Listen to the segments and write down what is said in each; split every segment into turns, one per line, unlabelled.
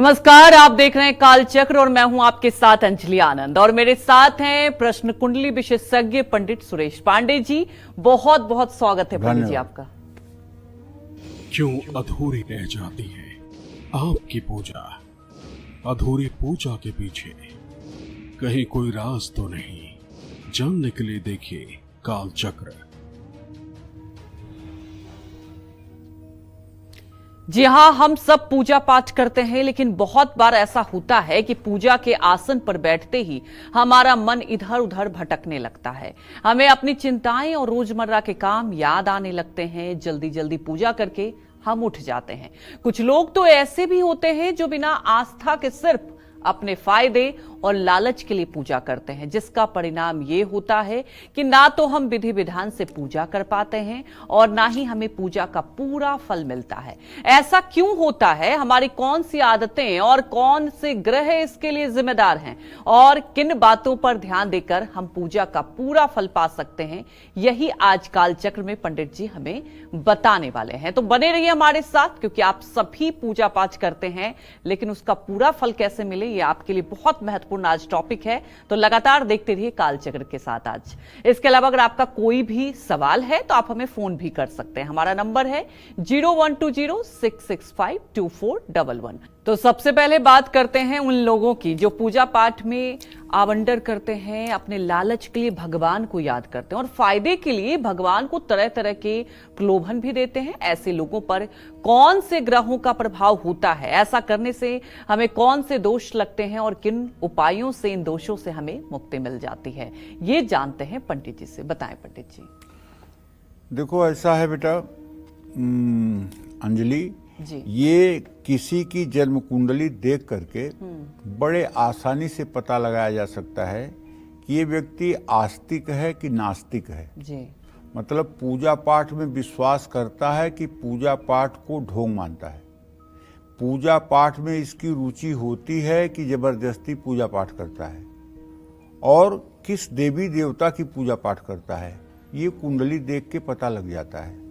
नमस्कार, आप देख रहे हैं कालचक्र और मैं हूं आपके साथ अंजलि आनंद और मेरे साथ हैं प्रश्न कुंडली विशेषज्ञ पंडित सुरेश पांडे जी। बहुत बहुत स्वागत है पंडित जी आपका।
क्यों अधूरी रह जाती है आपकी पूजा? अधूरी पूजा के पीछे कहीं कोई राज तो नहीं? जानने के लिए देखिए कालचक्र।
जी हाँ, हम सब पूजा पाठ करते हैं, लेकिन बहुत बार ऐसा होता है कि पूजा के आसन पर बैठते ही हमारा मन इधर उधर भटकने लगता है। हमें अपनी चिंताएं और रोजमर्रा के काम याद आने लगते हैं। जल्दी जल्दी पूजा करके हम उठ जाते हैं। कुछ लोग तो ऐसे भी होते हैं जो बिना आस्था के सिर्फ अपने फायदे और लालच के लिए पूजा करते हैं, जिसका परिणाम यह होता है कि ना तो हम विधि विधान से पूजा कर पाते हैं और ना ही हमें पूजा का पूरा फल मिलता है। ऐसा क्यों होता है? हमारी कौन सी आदतें और कौन से ग्रह इसके लिए जिम्मेदार हैं और किन बातों पर ध्यान देकर हम पूजा का पूरा फल पा सकते हैं, यही आज कालचक्र में पंडित जी हमें बताने वाले हैं। तो बने रहिए हमारे साथ, क्योंकि आप सभी पूजा पाठ करते हैं, लेकिन उसका पूरा फल कैसे मिले ये आपके लिए बहुत महत्वपूर्ण आज टॉपिक है। तो लगातार देखते रहिए कालचक्र के साथ आज। इसके अलावा अगर आपका कोई भी सवाल है तो आप हमें फोन भी कर सकते हैं। हमारा नंबर है 0120665241। तो सबसे पहले बात करते हैं उन लोगों की जो पूजा पाठ में आवंडर करते हैं, अपने लालच के लिए भगवान को याद करते हैं और फायदे के लिए भगवान को तरह तरह के प्रलोभन भी देते हैं। ऐसे लोगों पर कौन से ग्रहों का प्रभाव होता है, ऐसा करने से हमें कौन से दोष लगते हैं और किन उपायों से इन दोषों से हमें मुक्ति मिल जाती है, ये जानते हैं पंडित जी से। बताएं पंडित जी।
देखो, ऐसा है बेटा अंजलि
जी,
ये किसी की जन्म कुंडली देख करके बड़े आसानी से पता लगाया जा सकता है कि ये व्यक्ति आस्तिक है कि नास्तिक है।
जी,
मतलब पूजा पाठ में विश्वास करता है कि पूजा पाठ को ढोंग मानता है, पूजा पाठ में इसकी रुचि होती है कि जबरदस्ती पूजा पाठ करता है, और किस देवी देवता की पूजा पाठ करता है ये कुंडली देख के पता लग जाता है।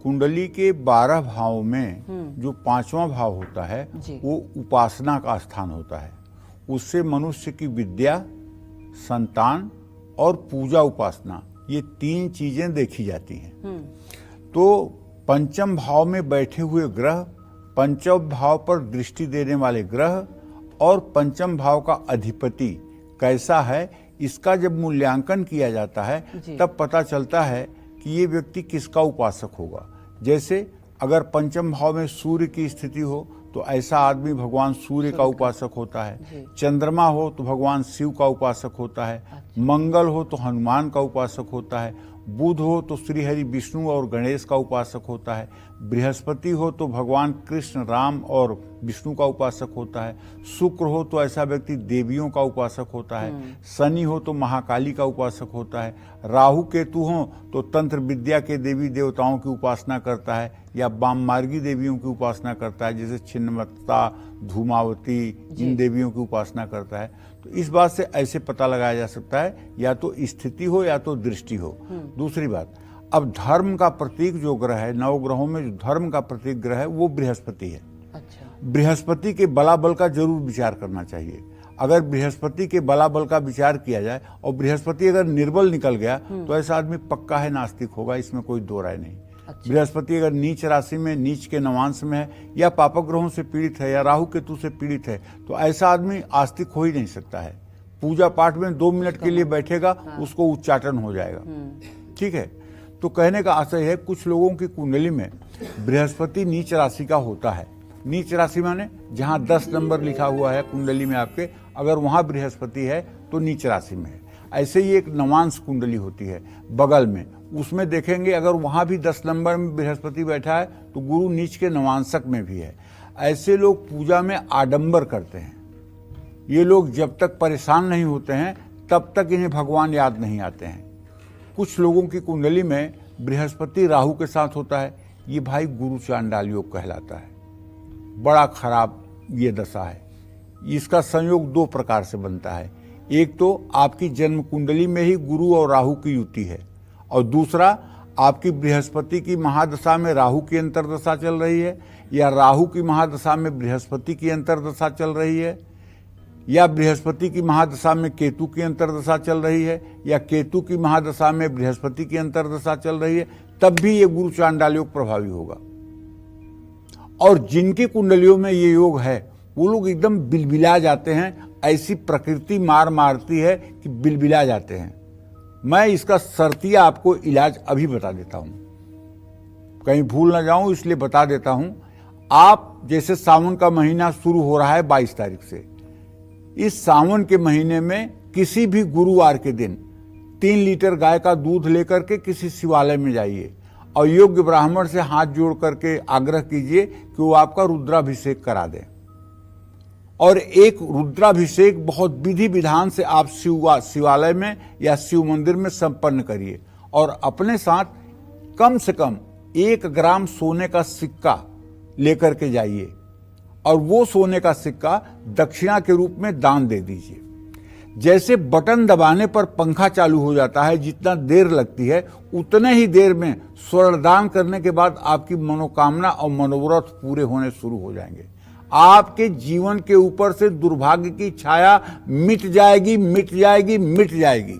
कुंडली के 12 भावों में जो 5वां भाव होता है वो उपासना का स्थान होता है। उससे मनुष्य की विद्या, संतान और पूजा उपासना, ये 3 चीजें देखी जाती हैं। तो पंचम भाव में बैठे हुए ग्रह, पंचम भाव पर दृष्टि देने वाले ग्रह और पंचम भाव का अधिपति कैसा है, इसका जब मूल्यांकन किया जाता है तब पता चलता है कि ये व्यक्ति किसका उपासक होगा। जैसे अगर पंचम भाव में सूर्य की स्थिति हो तो ऐसा आदमी भगवान सूर्य का उपासक होता है। चंद्रमा हो तो भगवान शिव का उपासक होता है। मंगल हो तो हनुमान का उपासक होता है। बुध हो तो श्री हरि विष्णु और गणेश का उपासक होता है। बृहस्पति हो तो भगवान कृष्ण, राम और विष्णु का उपासक होता है। शुक्र हो तो ऐसा व्यक्ति देवियों का उपासक होता है। शनि हो तो महाकाली का उपासक होता है। राहु केतु हो तो तंत्र विद्या के देवी देवताओं की उपासना करता है या वाममार्गी देवियों की उपासना करता है, जैसे छिन्नमस्ता, धूमावती, इन देवियों की उपासना करता है। तो इस बात से ऐसे पता लगाया जा सकता है या तो स्थिति हो या तो दृष्टि हो। दूसरी बात, अब धर्म का प्रतीक जो ग्रह है, 9 ग्रहों में जो धर्म का प्रतीक ग्रह है वो बृहस्पति है।
अच्छा।
बृहस्पति के बलाबल का जरूर विचार करना चाहिए। अगर बृहस्पति के बलाबल का विचार किया जाए और बृहस्पति अगर निर्बल निकल गया तो ऐसा आदमी पक्का है नास्तिक होगा, इसमें कोई दो राय नहीं।
अच्छा।
बृहस्पति अगर नीच राशि में, नीच के नवांश में है या पापक ग्रहों से पीड़ित है या राहु केतु से पीड़ित है तो ऐसा आदमी आस्तिक हो ही नहीं सकता है। पूजा पाठ में 2 मिनट के लिए बैठेगा, उसको उच्चाटन हो जाएगा। ठीक है। तो कहने का आशय है, कुछ लोगों की कुंडली में बृहस्पति नीच राशि का होता है। नीच राशि माने जहां 10 नंबर लिखा हुआ है कुंडली में आपके, अगर वहां बृहस्पति है तो नीच राशि में है। ऐसे ही एक नवांश कुंडली होती है बगल में, उसमें देखेंगे अगर वहां भी 10 नंबर में बृहस्पति बैठा है तो गुरु नीच के नवांशक में भी है। ऐसे लोग पूजा में आडंबर करते हैं। ये लोग जब तक परेशान नहीं होते हैं तब तक इन्हें भगवान याद नहीं आते हैं। कुछ लोगों की कुंडली में बृहस्पति राहु के साथ होता है, ये भाई गुरु चांडाल योग कहलाता है। बड़ा खराब ये दशा है। इसका संयोग 2 प्रकार से बनता है। एक तो आपकी जन्म कुंडली में ही गुरु और राहु की युति है, और दूसरा आपकी बृहस्पति की महादशा में राहु की अंतर्दशा चल रही है, या राहु की महादशा में बृहस्पति की अंतर्दशा चल रही है, या बृहस्पति की महादशा में केतु की अंतर्दशा चल रही है, या केतु की महादशा में बृहस्पति की अंतर्दशा चल रही है, तब भी ये गुरु चांडाल योग प्रभावी होगा। और जिनकी कुंडलियों में ये योग है वो लोग एकदम बिलबिला जाते हैं, ऐसी प्रकृति मार मारती है कि बिलबिला जाते हैं। मैं इसका शर्तिया आपको इलाज अभी बता देता हूं, कहीं भूल ना जाऊं इसलिए बता देता हूं। आप जैसे सावन का महीना शुरू हो रहा है 22 तारीख से, इस सावन के महीने में किसी भी गुरुवार के दिन 3 लीटर गाय का दूध लेकर के किसी शिवालय में जाइए और योग्य ब्राह्मण से हाथ जोड़ करके आग्रह कीजिए कि वो आपका रुद्राभिषेक करा दें। और एक रुद्राभिषेक बहुत विधि विधान से आप शिवालय में या शिव मंदिर में संपन्न करिए, और अपने साथ कम से कम 1 ग्राम सोने का सिक्का लेकर के जाइए, और वो सोने का सिक्का दक्षिणा के रूप में दान दे दीजिए। जैसे बटन दबाने पर पंखा चालू हो जाता है, जितना देर लगती है उतने ही देर में स्वर्णदान करने के बाद आपकी मनोकामना और मनोरथ पूरे होने शुरू हो जाएंगे। आपके जीवन के ऊपर से दुर्भाग्य की छाया मिट जाएगी, मिट जाएगी, मिट जाएगी।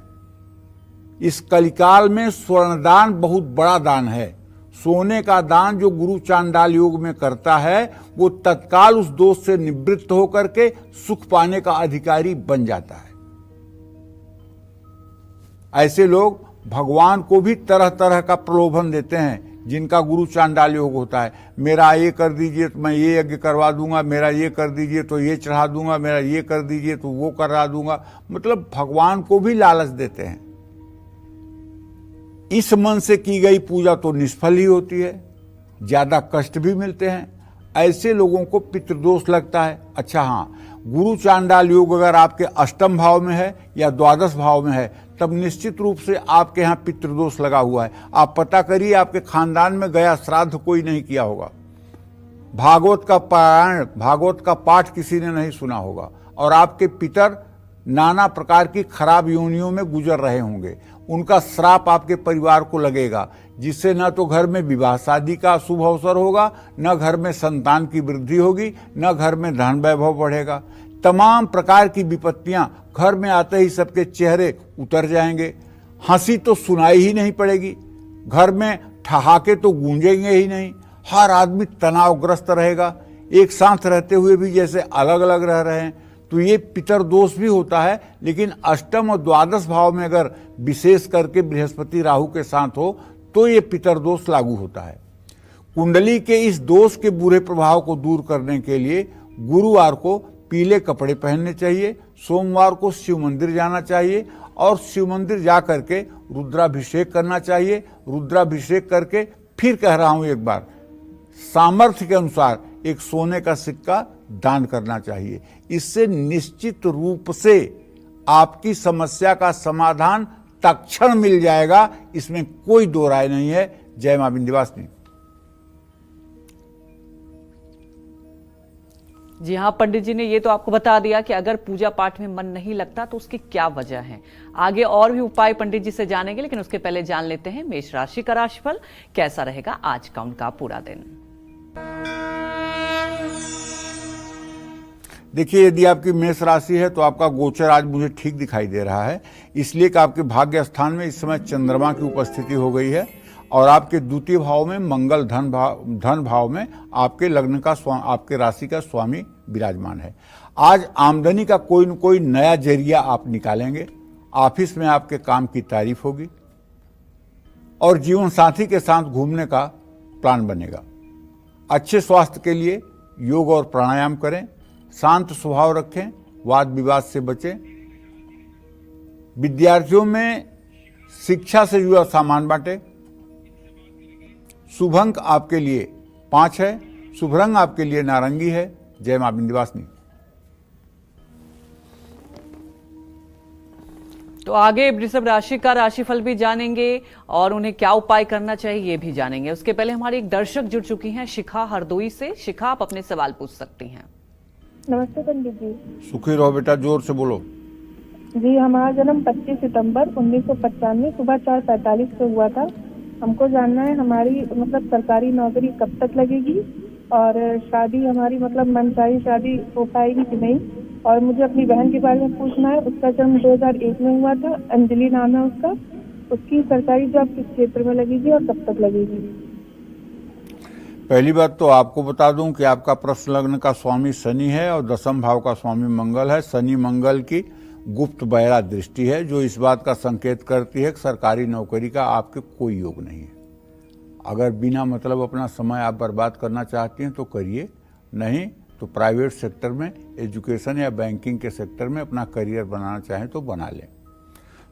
इस कलिकाल में स्वर्णदान बहुत बड़ा दान है। सोने का दान जो गुरु चांडाल योग में करता है वो तत्काल उस दोष से निवृत्त होकर के सुख पाने का अधिकारी बन जाता है। ऐसे लोग भगवान को भी तरह तरह का प्रलोभन देते हैं जिनका गुरु चांडाल योग होता है। मेरा ये कर दीजिए तो मैं ये यज्ञ करवा दूंगा, मेरा ये कर दीजिए तो ये चढ़ा दूंगा, मेरा ये कर दीजिए तो वो करा दूंगा। मतलब भगवान को भी लालच देते हैं। इस मन से की गई पूजा तो निष्फल ही होती है, ज्यादा कष्ट भी मिलते हैं। ऐसे लोगों को पितृदोष लगता है। अच्छा हाँ, गुरु चांडाल योग अगर आपके अष्टम भाव में है या द्वादश भाव में है तब निश्चित रूप से आपके यहाँ पितृदोष लगा हुआ है। आप पता करिए, आपके खानदान में गया श्राद्ध कोई नहीं किया होगा, भागवत का पारायण, भागवत का पाठ किसी ने नहीं सुना होगा, और आपके पितर नाना प्रकार की खराब योनियों में गुजर रहे होंगे। उनका श्राप आपके परिवार को लगेगा, जिससे न तो घर में विवाह शादी का शुभ अवसर होगा, न घर में संतान की वृद्धि होगी, न घर में धन वैभव बढ़ेगा। तमाम प्रकार की विपत्तियां घर में आते ही सबके चेहरे उतर जाएंगे। हंसी तो सुनाई ही नहीं पड़ेगी, घर में ठहाके तो गूंजेंगे ही नहीं। हर आदमी तनावग्रस्त रहेगा, एक साथ रहते हुए भी जैसे अलग अलग रह रहे हैं। तो ये पितर दोष भी होता है। लेकिन अष्टम और द्वादश भाव में अगर विशेष करके बृहस्पति राहु के साथ हो तो ये पितर दोष लागू होता है। कुंडली के इस दोष के बुरे प्रभाव को दूर करने के लिए गुरुवार को पीले कपड़े पहनने चाहिए, सोमवार को शिव मंदिर जाना चाहिए और शिव मंदिर जा करके रुद्राभिषेक करना चाहिए। रुद्राभिषेक करके फिर कह रहा हूं एक बार, सामर्थ्य के अनुसार एक सोने का सिक्का दान करना चाहिए। इससे निश्चित रूप से आपकी समस्या का समाधान तत्क्षण मिल जाएगा, इसमें कोई दो राय नहीं है। जय मां विंध्यवासिनी।
जी हाँ, पंडित जी ने ये तो आपको बता दिया कि अगर पूजा पाठ में मन नहीं लगता तो उसकी क्या वजह है। आगे और भी उपाय पंडित जी से जानेंगे, लेकिन उसके पहले जान लेते हैं मेष राशि का राशिफल कैसा रहेगा आज का उनका पूरा दिन।
देखिए, यदि आपकी मेष राशि है तो आपका गोचर आज मुझे ठीक दिखाई दे रहा है, इसलिए कि आपके भाग्य स्थान में इस समय चंद्रमा की उपस्थिति हो गई है और आपके द्वितीय भाव में मंगल धन भाव में आपके लग्न का आपके राशि का स्वामी विराजमान है। आज आमदनी का कोई न कोई नया जरिया आप निकालेंगे। ऑफिस में आपके काम की तारीफ होगी और जीवन साथी के साथ घूमने का प्लान बनेगा। अच्छे स्वास्थ्य के लिए योग और प्राणायाम करें, शांत स्वभाव रखें, वाद विवाद से बचें। विद्यार्थियों में शिक्षा से जुड़ा सामान बांटें। शुभ अंक आपके लिए 5 है, शुभ रंग आपके लिए नारंगी है। जय मां विंध्यवासिनी।
तो आगे वृषभ राशि का राशिफल भी जानेंगे और उन्हें क्या उपाय करना चाहिए ये भी जानेंगे। उसके पहले हमारी एक दर्शक जुड़ चुकी हैं शिखा हरदोई से। शिखा, आप अपने सवाल पूछ सकती हैं।
नमस्ते पंडित जी।
सुखी रहो बेटा, जोर से बोलो।
जी, हमारा जन्म 25 सितंबर 1995 सुबह 4:45 को हुआ था। हमको जानना है हमारी मतलब सरकारी नौकरी कब तक लगेगी और शादी हमारी मतलब मनचाही शादी हो पाएगी कि नहीं। और मुझे अपनी बहन के बारे में पूछना है, उसका जन्म 2001 में हुआ था, अंजलि नाम है उसका। उसकी सरकारी जॉब किस क्षेत्र में लगेगी और कब तक लगेगी।
पहली बात तो आपको बता दूं कि आपका प्रश्न लग्न का स्वामी शनि है और दसम भाव का स्वामी मंगल है। शनि मंगल की गुप्त बहरा दृष्टि है जो इस बात का संकेत करती है कि सरकारी नौकरी का आपके कोई योग नहीं है। अगर बिना मतलब अपना समय आप बर्बाद करना चाहती हैं तो करिए, नहीं तो प्राइवेट सेक्टर में एजुकेशन या बैंकिंग के सेक्टर में अपना करियर बनाना चाहें तो बना लें।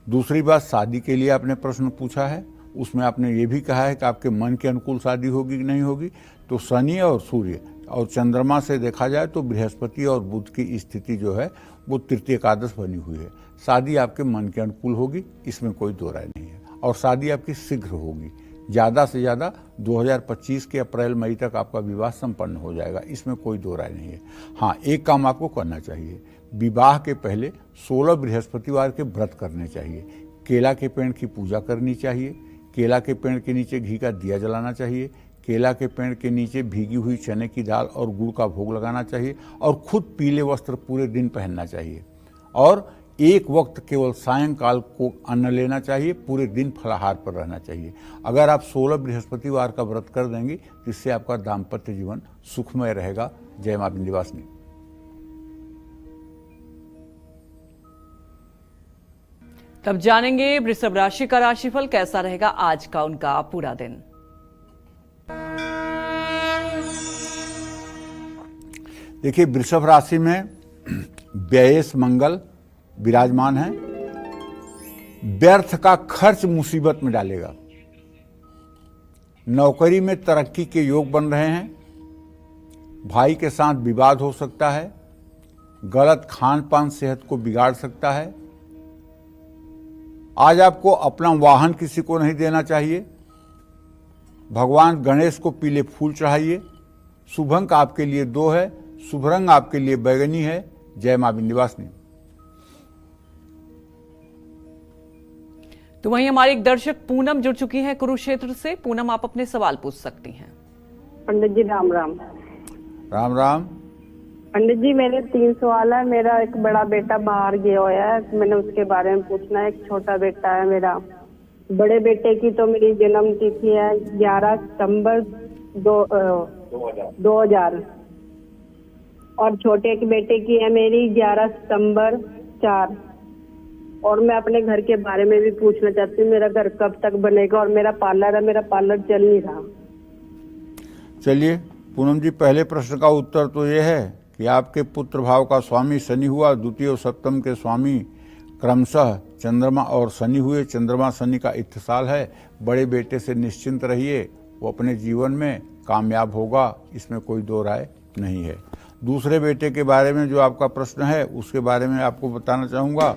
दूसरी बात, शादी के लिए आपने प्रश्न पूछा है, उसमें आपने ये भी कहा है कि आपके मन के अनुकूल शादी होगी कि नहीं होगी। तो शनि और सूर्य और चंद्रमा से देखा जाए तो बृहस्पति और बुध की स्थिति जो है वो तृतीय एकादश बनी हुई है। शादी आपके मन के अनुकूल होगी, इसमें कोई दो राय नहीं है, और शादी आपकी शीघ्र होगी। ज़्यादा से ज़्यादा 2025 के अप्रैल मई तक आपका विवाह संपन्न हो जाएगा, इसमें कोई दो राय नहीं है। हाँ, एक काम आपको करना चाहिए, विवाह के पहले 16 बृहस्पतिवार के व्रत करने चाहिए। केला के पेड़ की पूजा करनी चाहिए, केला के पेड़ के नीचे घी का दिया जलाना चाहिए, केला के पेड़ के नीचे भीगी हुई चने की दाल और गुड़ का भोग लगाना चाहिए, और खुद पीले वस्त्र पूरे दिन पहनना चाहिए, और एक वक्त केवल सायंकाल को अन्न लेना चाहिए, पूरे दिन फलाहार पर रहना चाहिए। अगर आप 16 बृहस्पतिवार का व्रत कर देंगी तो इससे आपका दाम्पत्य जीवन सुखमय रहेगा। जय मां विंध्यवासिनी।
तब जानेंगे वृषभ राशि का राशिफल कैसा रहेगा आज का उनका पूरा दिन।
देखिए, वृषभ राशि में व्ययेश मंगल विराजमान है। व्यर्थ का खर्च मुसीबत में डालेगा। नौकरी में तरक्की के योग बन रहे हैं। भाई के साथ विवाद हो सकता है। गलत खान पान सेहत को बिगाड़ सकता है। आज आपको अपना वाहन किसी को नहीं देना चाहिए। भगवान गणेश को पीले फूल चढ़ाइए। शुभ अंक आपके लिए 2 है। शुभ रंग आपके लिए बैगनी है। जय मां विंध्यवासिनी।
तो वहीं हमारी एक दर्शक पूनम जुड़ चुकी है कुरुक्षेत्र से। पूनम, आप अपने सवाल पूछ सकती हैं।
पंडित जी राम राम।
राम राम।
पंडित जी, मेरे 3 सवाल है। मेरा एक बड़ा बेटा बाहर गया हुआ है, मैंने उसके बारे में पूछना है। एक छोटा बेटा है मेरा। बड़े बेटे की तो मेरी जन्म तिथि है 11 सितंबर 2000, और छोटे के बेटे की है मेरी 11 सितंबर 4। और मैं अपने घर के बारे में भी पूछना चाहती हूँ, मेरा घर कब तक बनेगा, और मेरा पार्लर है, मेरा पार्लर चल नहीं रहा।
चलिए पूनम जी, पहले प्रश्न का उत्तर तो ये है कि आपके पुत्र भाव का स्वामी शनि हुआ। द्वितीय और सप्तम के स्वामी क्रमशः चंद्रमा और शनि हुए। चंद्रमा शनि का इत्तिसाल है। बड़े बेटे से निश्चिंत रहिए, वो अपने जीवन में कामयाब होगा, इसमें कोई दो राय नहीं है। दूसरे बेटे के बारे में जो आपका प्रश्न है उसके बारे में आपको बताना चाहूँगा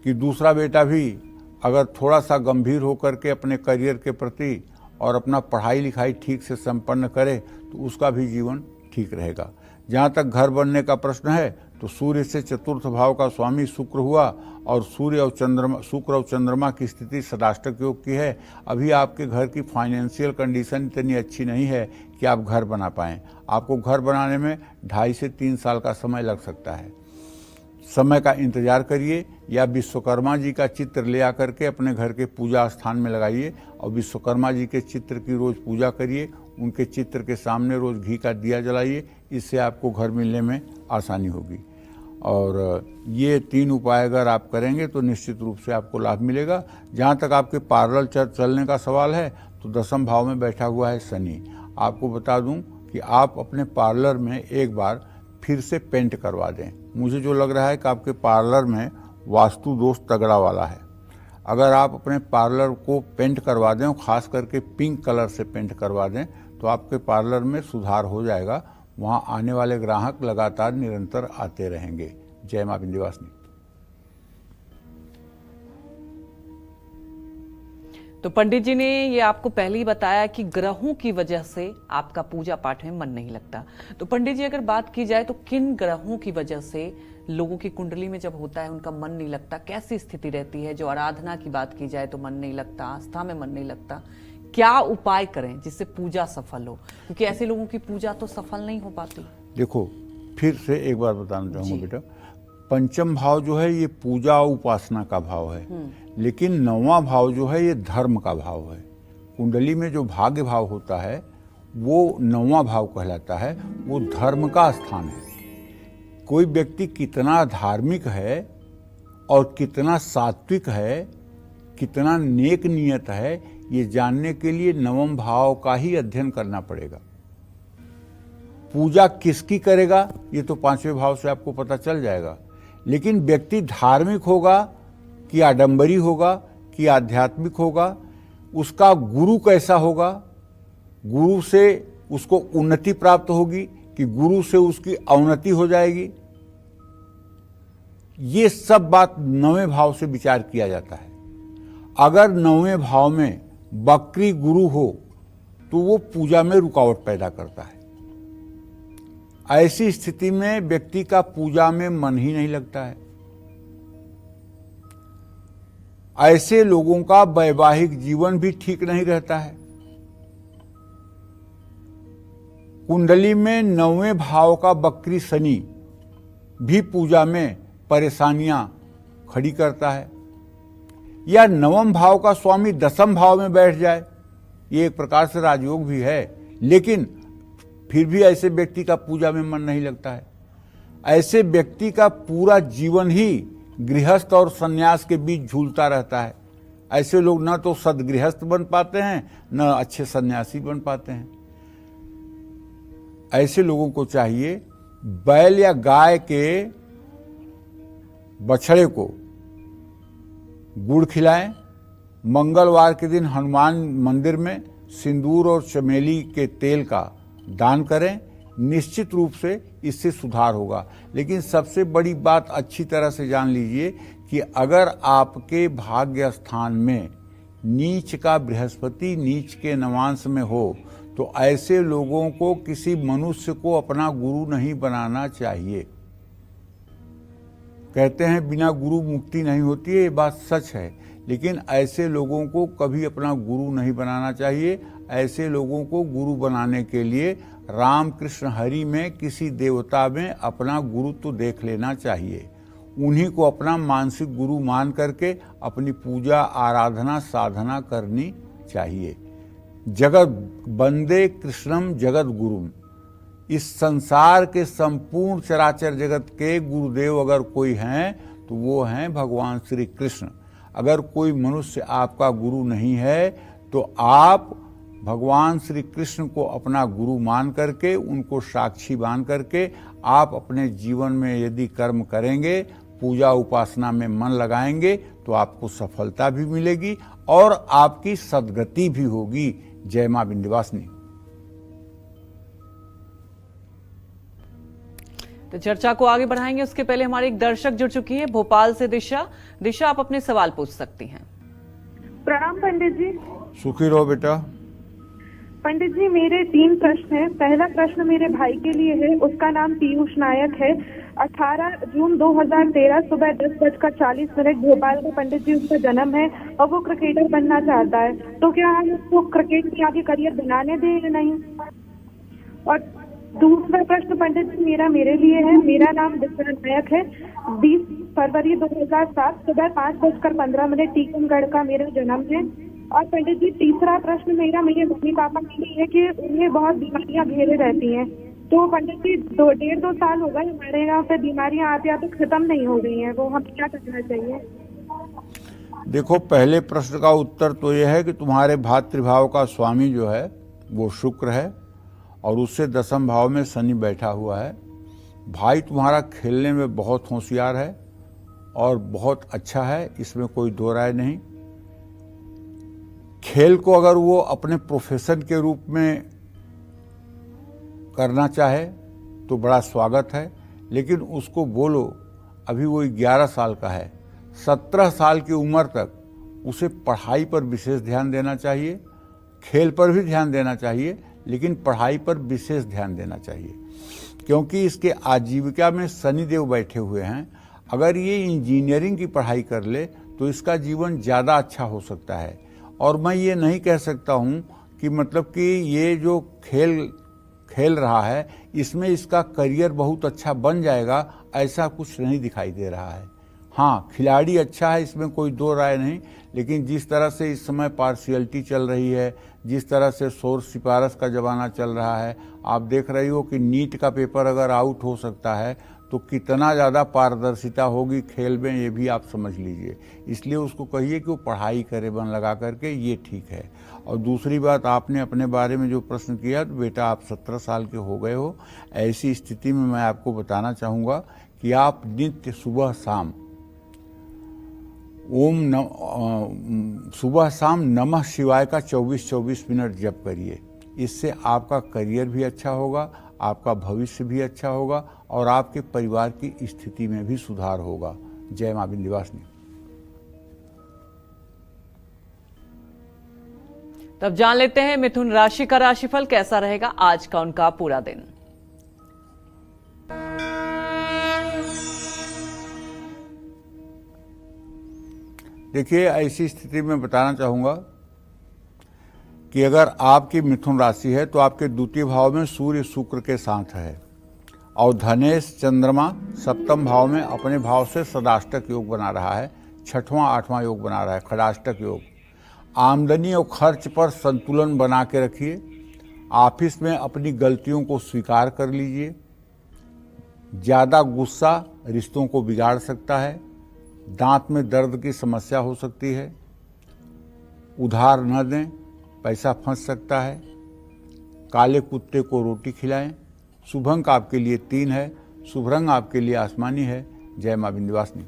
कि दूसरा बेटा भी अगर थोड़ा सा गंभीर होकर के अपने करियर के प्रति और अपना पढ़ाई लिखाई ठीक से संपन्न करे तो उसका भी जीवन ठीक रहेगा। जहाँ तक घर बनने का प्रश्न है तो सूर्य से चतुर्थ भाव का स्वामी शुक्र हुआ, और शुक्र और चंद्रमा की स्थिति षडाष्टक योग की है। अभी आपके घर की फाइनेंशियल कंडीशन इतनी अच्छी नहीं है कि आप घर बना पाएं। आपको घर बनाने में 2.5 से 3 साल का समय लग सकता है। समय का इंतजार करिए, या विश्वकर्मा जी का चित्र ले आकर के अपने घर के पूजा स्थान में लगाइए, और विश्वकर्मा जी के चित्र की रोज पूजा करिए। उनके चित्र के सामने रोज घी का दिया जलाइए, इससे आपको घर मिलने में आसानी होगी। और ये 3 उपाय अगर आप करेंगे तो निश्चित रूप से आपको लाभ मिलेगा। जहाँ तक आपके पार्लर चलने का सवाल है तो दसम भाव में बैठा हुआ है शनि। आपको बता दूं कि आप अपने पार्लर में एक बार फिर से पेंट करवा दें। मुझे जो लग रहा है कि आपके पार्लर में वास्तु दोष तगड़ा वाला है। अगर आप अपने पार्लर को पेंट करवा दें, खास करके पिंक कलर से पेंट करवा दें, तो आपके पार्लर में सुधार हो जाएगा। वहाँ आने वाले ग्राहक लगातार निरंतर आते रहेंगे। जय मां विंध्यवासिनी।
तो पंडित जी ने ये आपको पहले ही बताया कि ग्रहों की वजह से आपका पूजा पाठ में मन नहीं लगता। तो पंडित जी, अगर बात की जाए तो किन ग्रहों की वजह से लोगों की कुंडली में जब होता है उनका मन नहीं लगता, कैसी स्थिति रहती है? जो आराधना की बात की जाए तो मन नहीं लगता, आस्था में मन नहीं लगता, क्या उपाय करें जिससे पूजा सफल हो, क्योंकि ऐसे लोगों की पूजा तो सफल नहीं हो पाती।
देखो, फिर से एक बार बताना चाहूंगा
जी।
बेटा, पंचम भाव जो है ये पूजा उपासना का भाव है, लेकिन नौवां भाव जो है ये धर्म का भाव है। कुंडली में जो भाग्य भाव होता है वो नौवां भाव कहलाता है, वो धर्म का स्थान है। कोई व्यक्ति कितना धार्मिक है और कितना सात्विक है, कितना नेक नियत है, ये जानने के लिए नवम भाव का ही अध्ययन करना पड़ेगा। पूजा किसकी करेगा ये तो पांचवें भाव से आपको पता चल जाएगा, लेकिन व्यक्ति धार्मिक होगा कि आडंबरी होगा कि आध्यात्मिक होगा, उसका गुरु कैसा होगा, गुरु से उसको उन्नति प्राप्त होगी कि गुरु से उसकी अवनति हो जाएगी, ये सब बात नौवें भाव से विचार किया जाता है। अगर नौवें भाव में बकरी गुरु हो तो वो पूजा में रुकावट पैदा करता है। ऐसी स्थिति में व्यक्ति का पूजा में मन ही नहीं लगता है। ऐसे लोगों का वैवाहिक जीवन भी ठीक नहीं रहता है। कुंडली में नौवें भाव का बकरी शनि भी पूजा में परेशानियां खड़ी करता है। या नवम भाव का स्वामी दसम भाव में बैठ जाए, ये एक प्रकार से राजयोग भी है, लेकिन फिर भी ऐसे व्यक्ति का पूजा में मन नहीं लगता है। ऐसे व्यक्ति का पूरा जीवन ही गृहस्थ और सन्यास के बीच झूलता रहता है। ऐसे लोग न तो सदगृहस्थ बन पाते हैं न अच्छे सन्यासी बन पाते हैं। ऐसे लोगों को चाहिए बैल या गाय के बछड़े को गुड़ खिलाएं, मंगलवार के दिन हनुमान मंदिर में सिंदूर और चमेली के तेल का दान करें, निश्चित रूप से इससे सुधार होगा। लेकिन सबसे बड़ी बात अच्छी तरह से जान लीजिए कि अगर आपके भाग्य स्थान में नीच का बृहस्पति नीच के नवांश में हो तो ऐसे लोगों को किसी मनुष्य को अपना गुरु नहीं बनाना चाहिए। कहते हैं बिना गुरु मुक्ति नहीं होती है, ये बात सच है, लेकिन ऐसे लोगों को कभी अपना गुरु नहीं बनाना चाहिए। ऐसे लोगों को गुरु बनाने के लिए राम कृष्ण हरि में किसी देवता में अपना गुरु तो देख लेना चाहिए। उन्हीं को अपना मानसिक गुरु मान करके अपनी पूजा आराधना साधना करनी चाहिए। जगत वंदे कृष्णम जगत गुरुम, इस संसार के संपूर्ण चराचर जगत के गुरुदेव अगर कोई हैं तो वो हैं भगवान श्री कृष्ण। अगर कोई मनुष्य आपका गुरु नहीं है तो आप भगवान श्री कृष्ण को अपना गुरु मान करके, उनको साक्षी मान करके आप अपने जीवन में यदि कर्म करेंगे, पूजा उपासना में मन लगाएंगे तो आपको सफलता भी मिलेगी और आपकी सद्गति भी होगी। जय मां विंध्यवासिनी।
तो चर्चा को आगे बढ़ाएंगे, उसके पहले हमारे एक दर्शक जुड़ चुकी है भोपाल से दिशा। दिशा, आप अपने सवाल पूछ सकती हैं।
प्रणाम पंडित जी।
सुखी रहो बेटा।
पंडित जी, मेरे 3 प्रश्न हैं। पहला प्रश्न मेरे भाई के लिए है, उसका नाम पीयूष नायक है। 18 जून 2013 सुबह 10:40 भोपाल में पंडित जी उसका जन्म है और वो क्रिकेटर बनना चाहता है, तो क्या हम उसको क्रिकेट में आगे करियर बनाने दें या नहीं? और दूसरा प्रश्न पंडित जी मेरे लिए है। मेरा नाम दिशा नायक है। 20 फरवरी 2007 सुबह 5:15 टीकमगढ़ का मेरा जन्म है। और पंडित जी तीसरा प्रश्न मेरे मम्मी पापा के लिए है कि उन्हें बहुत बीमारियां घेरे रहती हैं, तो पंडित जी 1.5-2 साल हो गए हमारे यहाँ पे बीमारियां आती खत्म नहीं हो गई हैं, वो हम क्या करना चाहिए?
देखो, पहले प्रश्न का उत्तर तो यह है कि तुम्हारे भातृभाव का स्वामी जो है वो शुक्र है और उससे दसम भाव में शनि बैठा हुआ है। भाई तुम्हारा खेलने में बहुत होशियार है और बहुत अच्छा है, इसमें कोई दो राय नहीं। खेल को अगर वो अपने प्रोफेशन के रूप में करना चाहे तो बड़ा स्वागत है, लेकिन उसको बोलो अभी वो 11 साल का है, 17 साल की उम्र तक उसे पढ़ाई पर विशेष ध्यान देना चाहिए। खेल पर भी ध्यान देना चाहिए, लेकिन पढ़ाई पर विशेष ध्यान देना चाहिए, क्योंकि इसके आजीविका में शनिदेव बैठे हुए हैं। अगर ये इंजीनियरिंग की पढ़ाई कर ले तो इसका जीवन ज़्यादा अच्छा हो सकता है और मैं ये नहीं कह सकता हूँ कि मतलब कि ये जो खेल रहा है इसमें इसका करियर बहुत अच्छा बन जाएगा, ऐसा कुछ नहीं दिखाई दे रहा है। हाँ, खिलाड़ी अच्छा है, इसमें कोई दो राय नहीं, लेकिन जिस तरह से इस समय पार्शियलिटी चल रही है, जिस तरह से शोर सिफारिश का जमाना चल रहा है, आप देख रही हो कि नीट का पेपर अगर आउट हो सकता है तो कितना ज़्यादा पारदर्शिता होगी खेल में, ये भी आप समझ लीजिए। इसलिए उसको कहिए कि वो पढ़ाई करे मन लगा करके, ये ठीक है। और दूसरी बात, आपने अपने बारे में जो प्रश्न किया, तो बेटा आप 17 साल के हो गए हो। ऐसी स्थिति में मैं आपको बताना चाहूँगा कि आप नित्य सुबह शाम सुबह शाम नमः शिवाय का 24-24 मिनट जप करिए। इससे आपका करियर भी अच्छा होगा, आपका भविष्य भी अच्छा होगा और आपके परिवार की स्थिति में भी सुधार होगा। जय मां विंध्यवासिनी।
तब जान लेते हैं मिथुन राशि का राशिफल कैसा रहेगा आज का उनका पूरा दिन।
देखिए, ऐसी स्थिति में बताना चाहूंगा कि अगर आपकी मिथुन राशि है तो आपके द्वितीय भाव में सूर्य शुक्र के साथ है और धनेश चंद्रमा सप्तम भाव में अपने भाव से सदाष्टक योग बना रहा है, 6वां 8वां योग बना रहा है, खडाष्टक योग। आमदनी और खर्च पर संतुलन बना के रखिए। ऑफिस में अपनी गलतियों को स्वीकार कर लीजिए। ज़्यादा गुस्सा रिश्तों को बिगाड़ सकता है। दांत में दर्द की समस्या हो सकती है। उधार न दें, पैसा फंस सकता है। काले कुत्ते को रोटी खिलाएं। शुभ अंक आपके लिए 3 है। शुभ रंग आपके लिए आसमानी है। जय मां विंध्यवासिनी।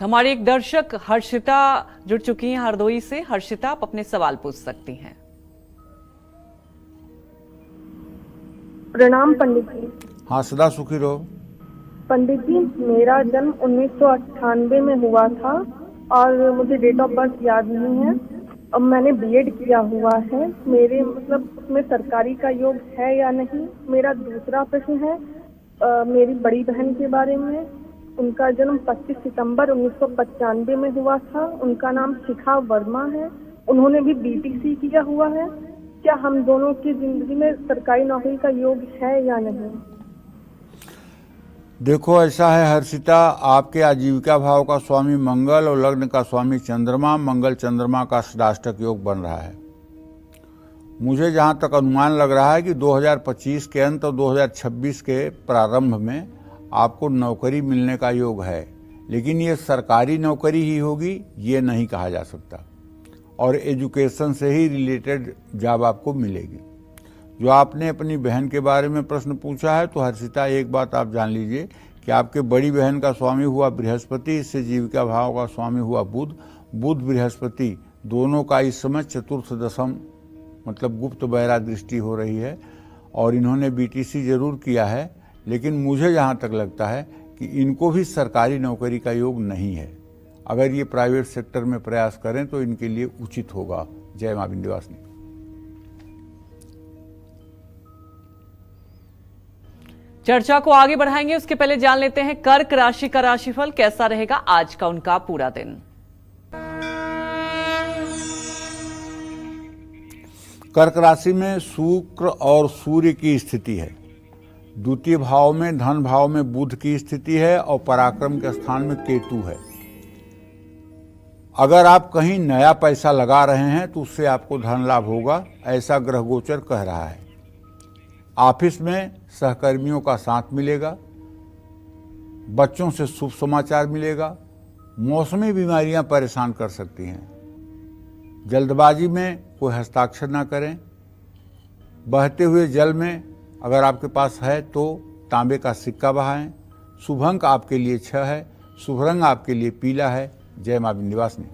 तो हमारी एक दर्शक हर्षिता जुड़ चुकी हैं हरदोई से। हर्षिता, आप अपने सवाल पूछ सकती हैं।
प्रणाम पंडित जी।
हाँ, सदा सुखी रहो।
पंडित जी, मेरा जन्म 1998 में हुआ था और मुझे डेट ऑफ बर्थ याद नहीं है। अब मैंने बीएड किया हुआ है। मेरे मतलब उसमें सरकारी का योग है या नहीं। मेरा दूसरा प्रश्न है मेरी बड़ी बहन के बारे में। उनका जन्म 25 सितंबर 1995 में हुआ था। उनका नाम शिखा वर्मा है। उन्होंने भी बीटीसी किया हुआ है। क्या हम दोनों की जिंदगी में सरकारी नौकरी का योग है या नहीं?
देखो, ऐसा है हर्षिता, आपके आजीविका भाव का स्वामी मंगल और लग्न का स्वामी चंद्रमा, मंगल चंद्रमा का सदाष्टक योग बन रहा है। मुझे जहां तक अनुमान लग रहा है कि 2025 के अंत और 2026 के प्रारंभ में आपको नौकरी मिलने का योग है, लेकिन ये सरकारी नौकरी ही होगी ये नहीं कहा जा सकता, और एजुकेशन से ही रिलेटेड जॉब आपको मिलेगी। जो आपने अपनी बहन के बारे में प्रश्न पूछा है, तो हर्षिता एक बात आप जान लीजिए कि आपके बड़ी बहन का स्वामी हुआ बृहस्पति, इससे जीविका भाव का स्वामी हुआ बुध। बुध बृहस्पति दोनों का इस समय चतुर्थ दशम मतलब गुप्त बहरा दृष्टि हो रही है, और इन्होंने बीटीसी जरूर किया है, लेकिन मुझे जहाँ तक लगता है कि इनको भी सरकारी नौकरी का योग नहीं है। अगर ये प्राइवेट सेक्टर में प्रयास करें तो इनके लिए उचित होगा। जय मां विंध्यवासिनी।
चर्चा को आगे बढ़ाएंगे, उसके पहले जान लेते हैं कर्क राशि का राशिफल कैसा रहेगा आज का उनका पूरा दिन।
कर्क राशि में शुक्र और सूर्य की स्थिति है। द्वितीय भाव में धन भाव में बुध की स्थिति है और पराक्रम के स्थान में केतु है। अगर आप कहीं नया पैसा लगा रहे हैं तो उससे आपको धन लाभ होगा, ऐसा ग्रह गोचर कह रहा है। ऑफिस में सहकर्मियों का साथ मिलेगा। बच्चों से शुभ समाचार मिलेगा। मौसमी बीमारियां परेशान कर सकती हैं। जल्दबाजी में कोई हस्ताक्षर ना करें। बहते हुए जल में अगर आपके पास है तो तांबे का सिक्का बहाएं। शुभ अंक आपके लिए 6 है। शुभ रंग आपके लिए पीला है। जय मां विंध्यवासिनी।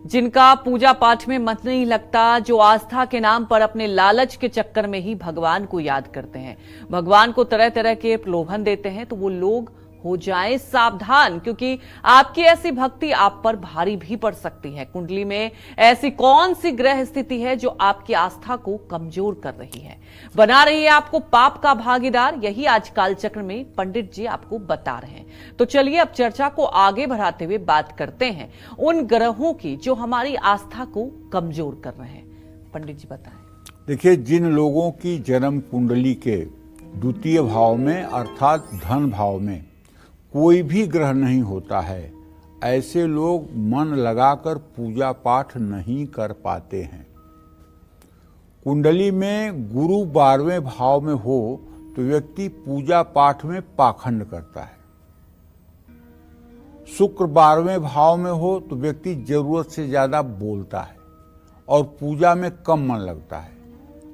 जिनका पूजा पाठ में मन नहीं लगता, जो आस्था के नाम पर अपने लालच के चक्कर में ही भगवान को याद करते हैं, भगवान को तरह तरह के प्रलोभन देते हैं, तो वो लोग हो जाएं सावधान, क्योंकि आपकी ऐसी भक्ति आप पर भारी भी पड़ सकती है। कुंडली में ऐसी कौन सी ग्रह स्थिति है जो आपकी आस्था को कमजोर कर रही है, बना रही है आपको पाप का भागीदार? यही आज कालचक्र में पंडित जी आपको बता रहे हैं। तो चलिए अब चर्चा को आगे बढ़ाते हुए बात करते हैं उन ग्रहों की जो हमारी आस्था को कमजोर कर रहे हैं। पंडित जी बताएं।
देखिए, जिन लोगों की जन्म कुंडली के द्वितीय भाव में अर्थात धन भाव में कोई भी ग्रह नहीं होता है, ऐसे लोग मन लगाकर पूजा पाठ नहीं कर पाते हैं। कुंडली में गुरु 12वें भाव में हो तो व्यक्ति पूजा पाठ में पाखंड करता है। शुक्र 12वें भाव में हो तो व्यक्ति जरूरत से ज्यादा बोलता है और पूजा में कम मन लगता है।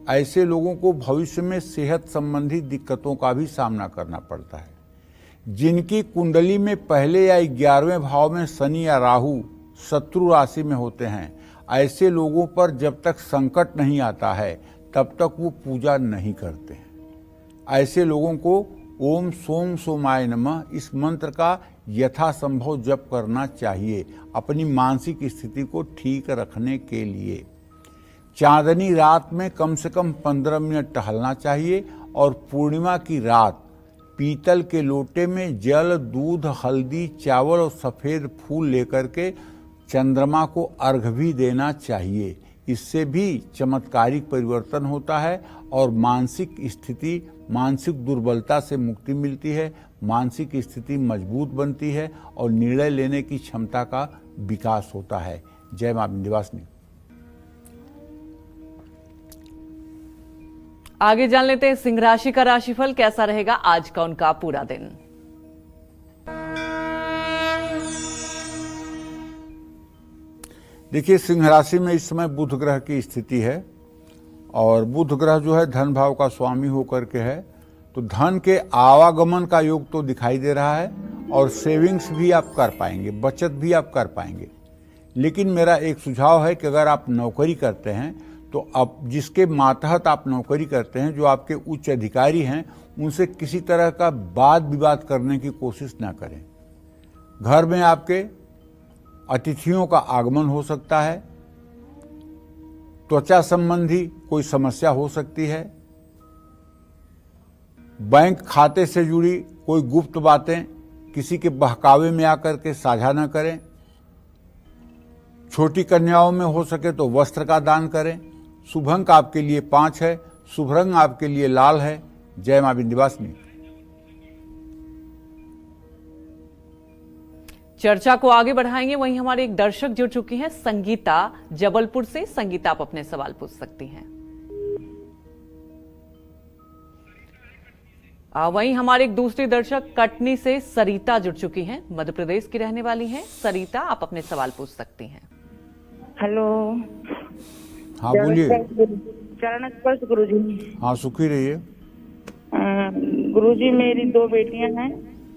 ऐसे लोगों को भविष्य में सेहत संबंधी दिक्कतों का भी सामना करना पड़ता है। जिनकी कुंडली में पहले या 11वें भाव में शनि या राहु शत्रु राशि में होते हैं, ऐसे लोगों पर जब तक संकट नहीं आता है तब तक वो पूजा नहीं करते हैं। ऐसे लोगों को ओम सोम सोमाय नमः इस मंत्र का यथासंभव जप करना चाहिए अपनी मानसिक स्थिति को ठीक रखने के लिए। चांदनी रात में कम से कम 15 मिनट टहलना चाहिए और पूर्णिमा की रात पीतल के लोटे में जल, दूध, हल्दी, चावल और सफेद फूल लेकर के चंद्रमा को अर्घ भी देना चाहिए। इससे भी चमत्कारिक परिवर्तन होता है और मानसिक स्थिति, मानसिक दुर्बलता से मुक्ति मिलती है, मानसिक स्थिति मजबूत बनती है और निर्णय लेने की क्षमता का विकास होता है। जय मां विंध्यवासिनी।
आगे जान लेते हैं सिंह राशि का राशिफल कैसा रहेगा आज का उनका पूरा दिन।
देखिए, सिंह राशि में इस समय बुध ग्रह की स्थिति है और बुध ग्रह जो है धन भाव का स्वामी होकर के है, तो धन के आवागमन का योग तो दिखाई दे रहा है और सेविंग्स भी आप कर पाएंगे, बचत भी आप कर पाएंगे। लेकिन मेरा एक सुझाव है कि अगर आप नौकरी करते हैं तो अब जिसके मातहत आप नौकरी करते हैं, जो आपके उच्च अधिकारी हैं, उनसे किसी तरह का वाद विवाद करने की कोशिश ना करें। घर में आपके अतिथियों का आगमन हो सकता है, त्वचा संबंधी कोई समस्या हो सकती है, बैंक खाते से जुड़ी कोई गुप्त बातें किसी के बहकावे में आकर के साझा न करें। छोटी कन्याओं में हो सके तो वस्त्र का दान करें। शुभ अंक आपके लिए 5 है, शुभ रंग आपके लिए लाल है। जय मां विंध्यवासिनी।
चर्चा को आगे बढ़ाएंगे, वहीं हमारे एक दर्शक जुड़ चुकी हैं संगीता जबलपुर से। संगीता, आप अपने सवाल पूछ सकती हैं। वहीं हमारे एक दूसरी दर्शक कटनी से सरिता जुड़ चुकी हैं, मध्य प्रदेश की रहने वाली हैं। सरिता, आप अपने सवाल पूछ सकती हैं।
हेलो।
हाँ बोलिए।
चरण स्पर्श गुरुजी।
हाँ, सुखी रहिए।
गुरुजी, मेरी 2 बेटियां हैं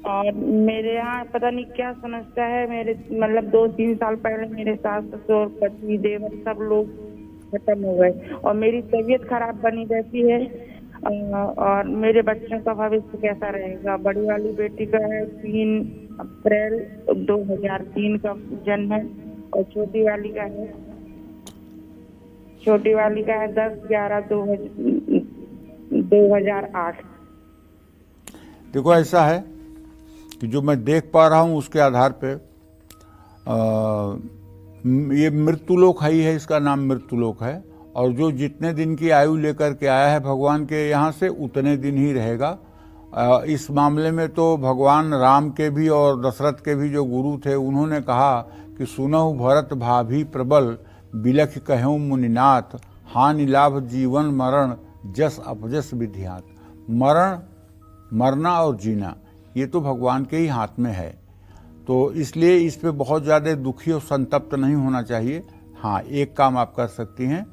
और मेरे यहाँ पता नहीं क्या समस्या है। मेरे मतलब 2-3 साल पहले मेरे सास ससुर पति देवर सब लोग खत्म हो गए और मेरी तबीयत खराब बनी रहती है। और मेरे बच्चों का भविष्य कैसा रहेगा? बड़ी वाली बेटी का है 3 अप्रैल 2003 का जन्म है और छोटी वाली का है 10/11/2008।
देखो, ऐसा है कि जो मैं देख पा रहा हूं उसके आधार पे ये मृत्युलोक ही है, इसका नाम मृत्युलोक है और जो जितने दिन की आयु लेकर के आया है भगवान के यहाँ से उतने दिन ही रहेगा। इस मामले में तो भगवान राम के भी और दशरथ के भी जो गुरु थे, उन्होंने कहा कि सुनहु भरत भाभी प्रबल, बिलख कहूँ मुनिनाथ, हानि लाभ जीवन मरण, जस अपजस विधियात। मरना और जीना ये तो भगवान के ही हाथ में है, तो इसलिए इस पे बहुत ज़्यादा दुखी और संतप्त नहीं होना चाहिए। हाँ, एक काम आप कर सकती हैं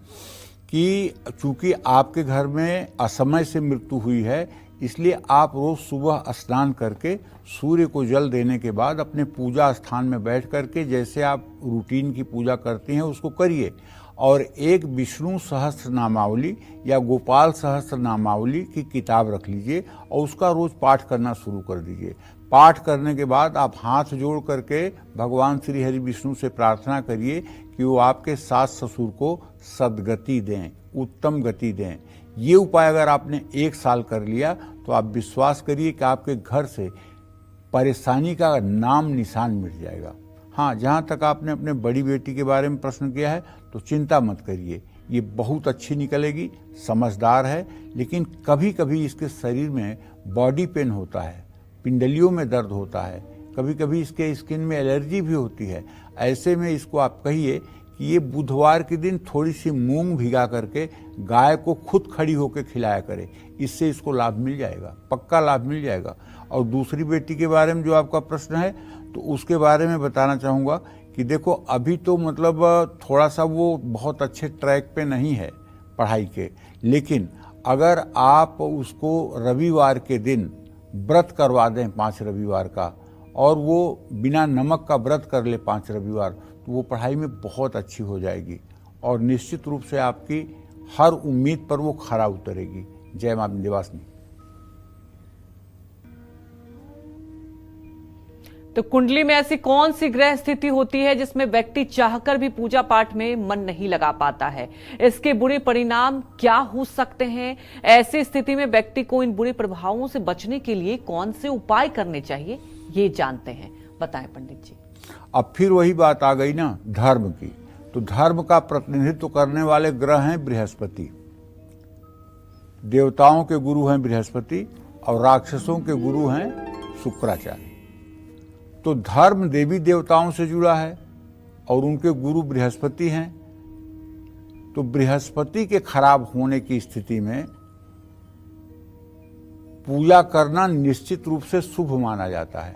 कि चूंकि आपके घर में असमय से मृत्यु हुई है, इसलिए आप रोज सुबह स्नान करके सूर्य को जल देने के बाद अपने पूजा स्थान में बैठ करके जैसे आप रूटीन की पूजा करती हैं उसको करिए और एक विष्णु सहस्त्र नामावली या गोपाल सहस्त्र नामावली की किताब रख लीजिए और उसका रोज पाठ करना शुरू कर दीजिए। पाठ करने के बाद आप हाथ जोड़ करके भगवान श्री हरि विष्णु से प्रार्थना करिए कि वो आपके सास ससुर को सद्गति दें, उत्तम गति दें। ये उपाय अगर आपने 1 साल कर लिया तो आप विश्वास करिए कि आपके घर से परेशानी का नाम निशान मिट जाएगा। हाँ, जहाँ तक आपने अपने बड़ी बेटी के बारे में प्रश्न किया है तो चिंता मत करिए, ये बहुत अच्छी निकलेगी, समझदार है, लेकिन कभी कभी इसके शरीर में बॉडी पेन होता है, पिंडलियों में दर्द होता है, कभी कभी इसके स्किन में एलर्जी भी होती है। ऐसे में इसको आप कहिए कि ये बुधवार के दिन थोड़ी सी मूंग भिगा करके गाय को खुद खड़ी होकर खिलाया करे, इससे इसको लाभ मिल जाएगा, पक्का लाभ मिल जाएगा। और दूसरी बेटी के बारे में जो आपका प्रश्न है तो उसके बारे में बताना चाहूँगा कि देखो अभी तो मतलब थोड़ा सा वो बहुत अच्छे ट्रैक पे नहीं है पढ़ाई के, लेकिन अगर आप उसको रविवार के दिन व्रत करवा दें 5 रविवार का और वो बिना नमक का व्रत कर ले 5 रविवार, तो वो पढ़ाई में बहुत अच्छी हो जाएगी और निश्चित रूप से आपकी हर उम्मीद पर वो खरा उतरेगी। जय मां विंध्यवासिनी।
तो कुंडली में ऐसी कौन सी ग्रह स्थिति होती है जिसमें व्यक्ति चाहकर भी पूजा पाठ में मन नहीं लगा पाता है? इसके बुरे परिणाम क्या हो सकते हैं? ऐसी स्थिति में व्यक्ति को इन बुरे प्रभावों से बचने के लिए कौन से उपाय करने चाहिए, ये जानते हैं, बताएं पंडित जी।
अब फिर वही बात आ गई ना धर्म की। तो धर्म का प्रतिनिधित्व करने वाले ग्रह हैं बृहस्पति। देवताओं के गुरु हैं बृहस्पति और राक्षसों के गुरु हैं शुक्राचार्य। तो धर्म देवी देवताओं से जुड़ा है और उनके गुरु बृहस्पति हैं। तो बृहस्पति के खराब होने की स्थिति में पूजा करना निश्चित रूप से शुभ माना जाता है,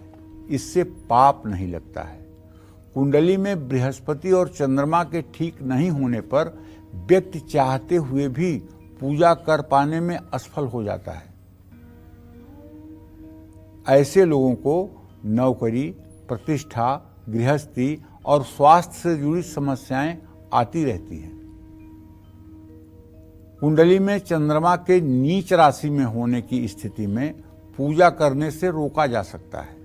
इससे पाप नहीं लगता है। कुंडली में बृहस्पति और चंद्रमा के ठीक नहीं होने पर व्यक्ति चाहते हुए भी पूजा कर पाने में असफल हो जाता है। ऐसे लोगों को नौकरी, प्रतिष्ठा, गृहस्थी और स्वास्थ्य से जुड़ी समस्याएं आती रहती हैं। कुंडली में चंद्रमा के नीच राशि में होने की स्थिति में पूजा करने से रोका जा सकता है।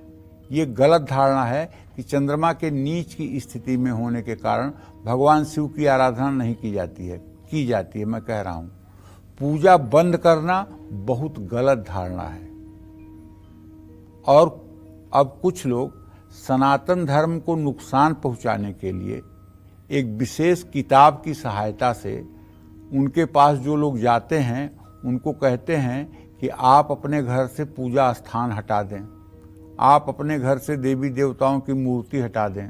ये गलत धारणा है कि चंद्रमा के नीच की स्थिति में होने के कारण भगवान शिव की आराधना नहीं की जाती है, मैं कह रहा हूं। पूजा बंद करना बहुत गलत धारणा है। और अब कुछ लोग सनातन धर्म को नुकसान पहुंचाने के लिए एक विशेष किताब की सहायता से उनके पास जो लोग जाते हैं उनको कहते हैं कि आप अपने घर से पूजा स्थान हटा दें, आप अपने घर से देवी देवताओं की मूर्ति हटा दें,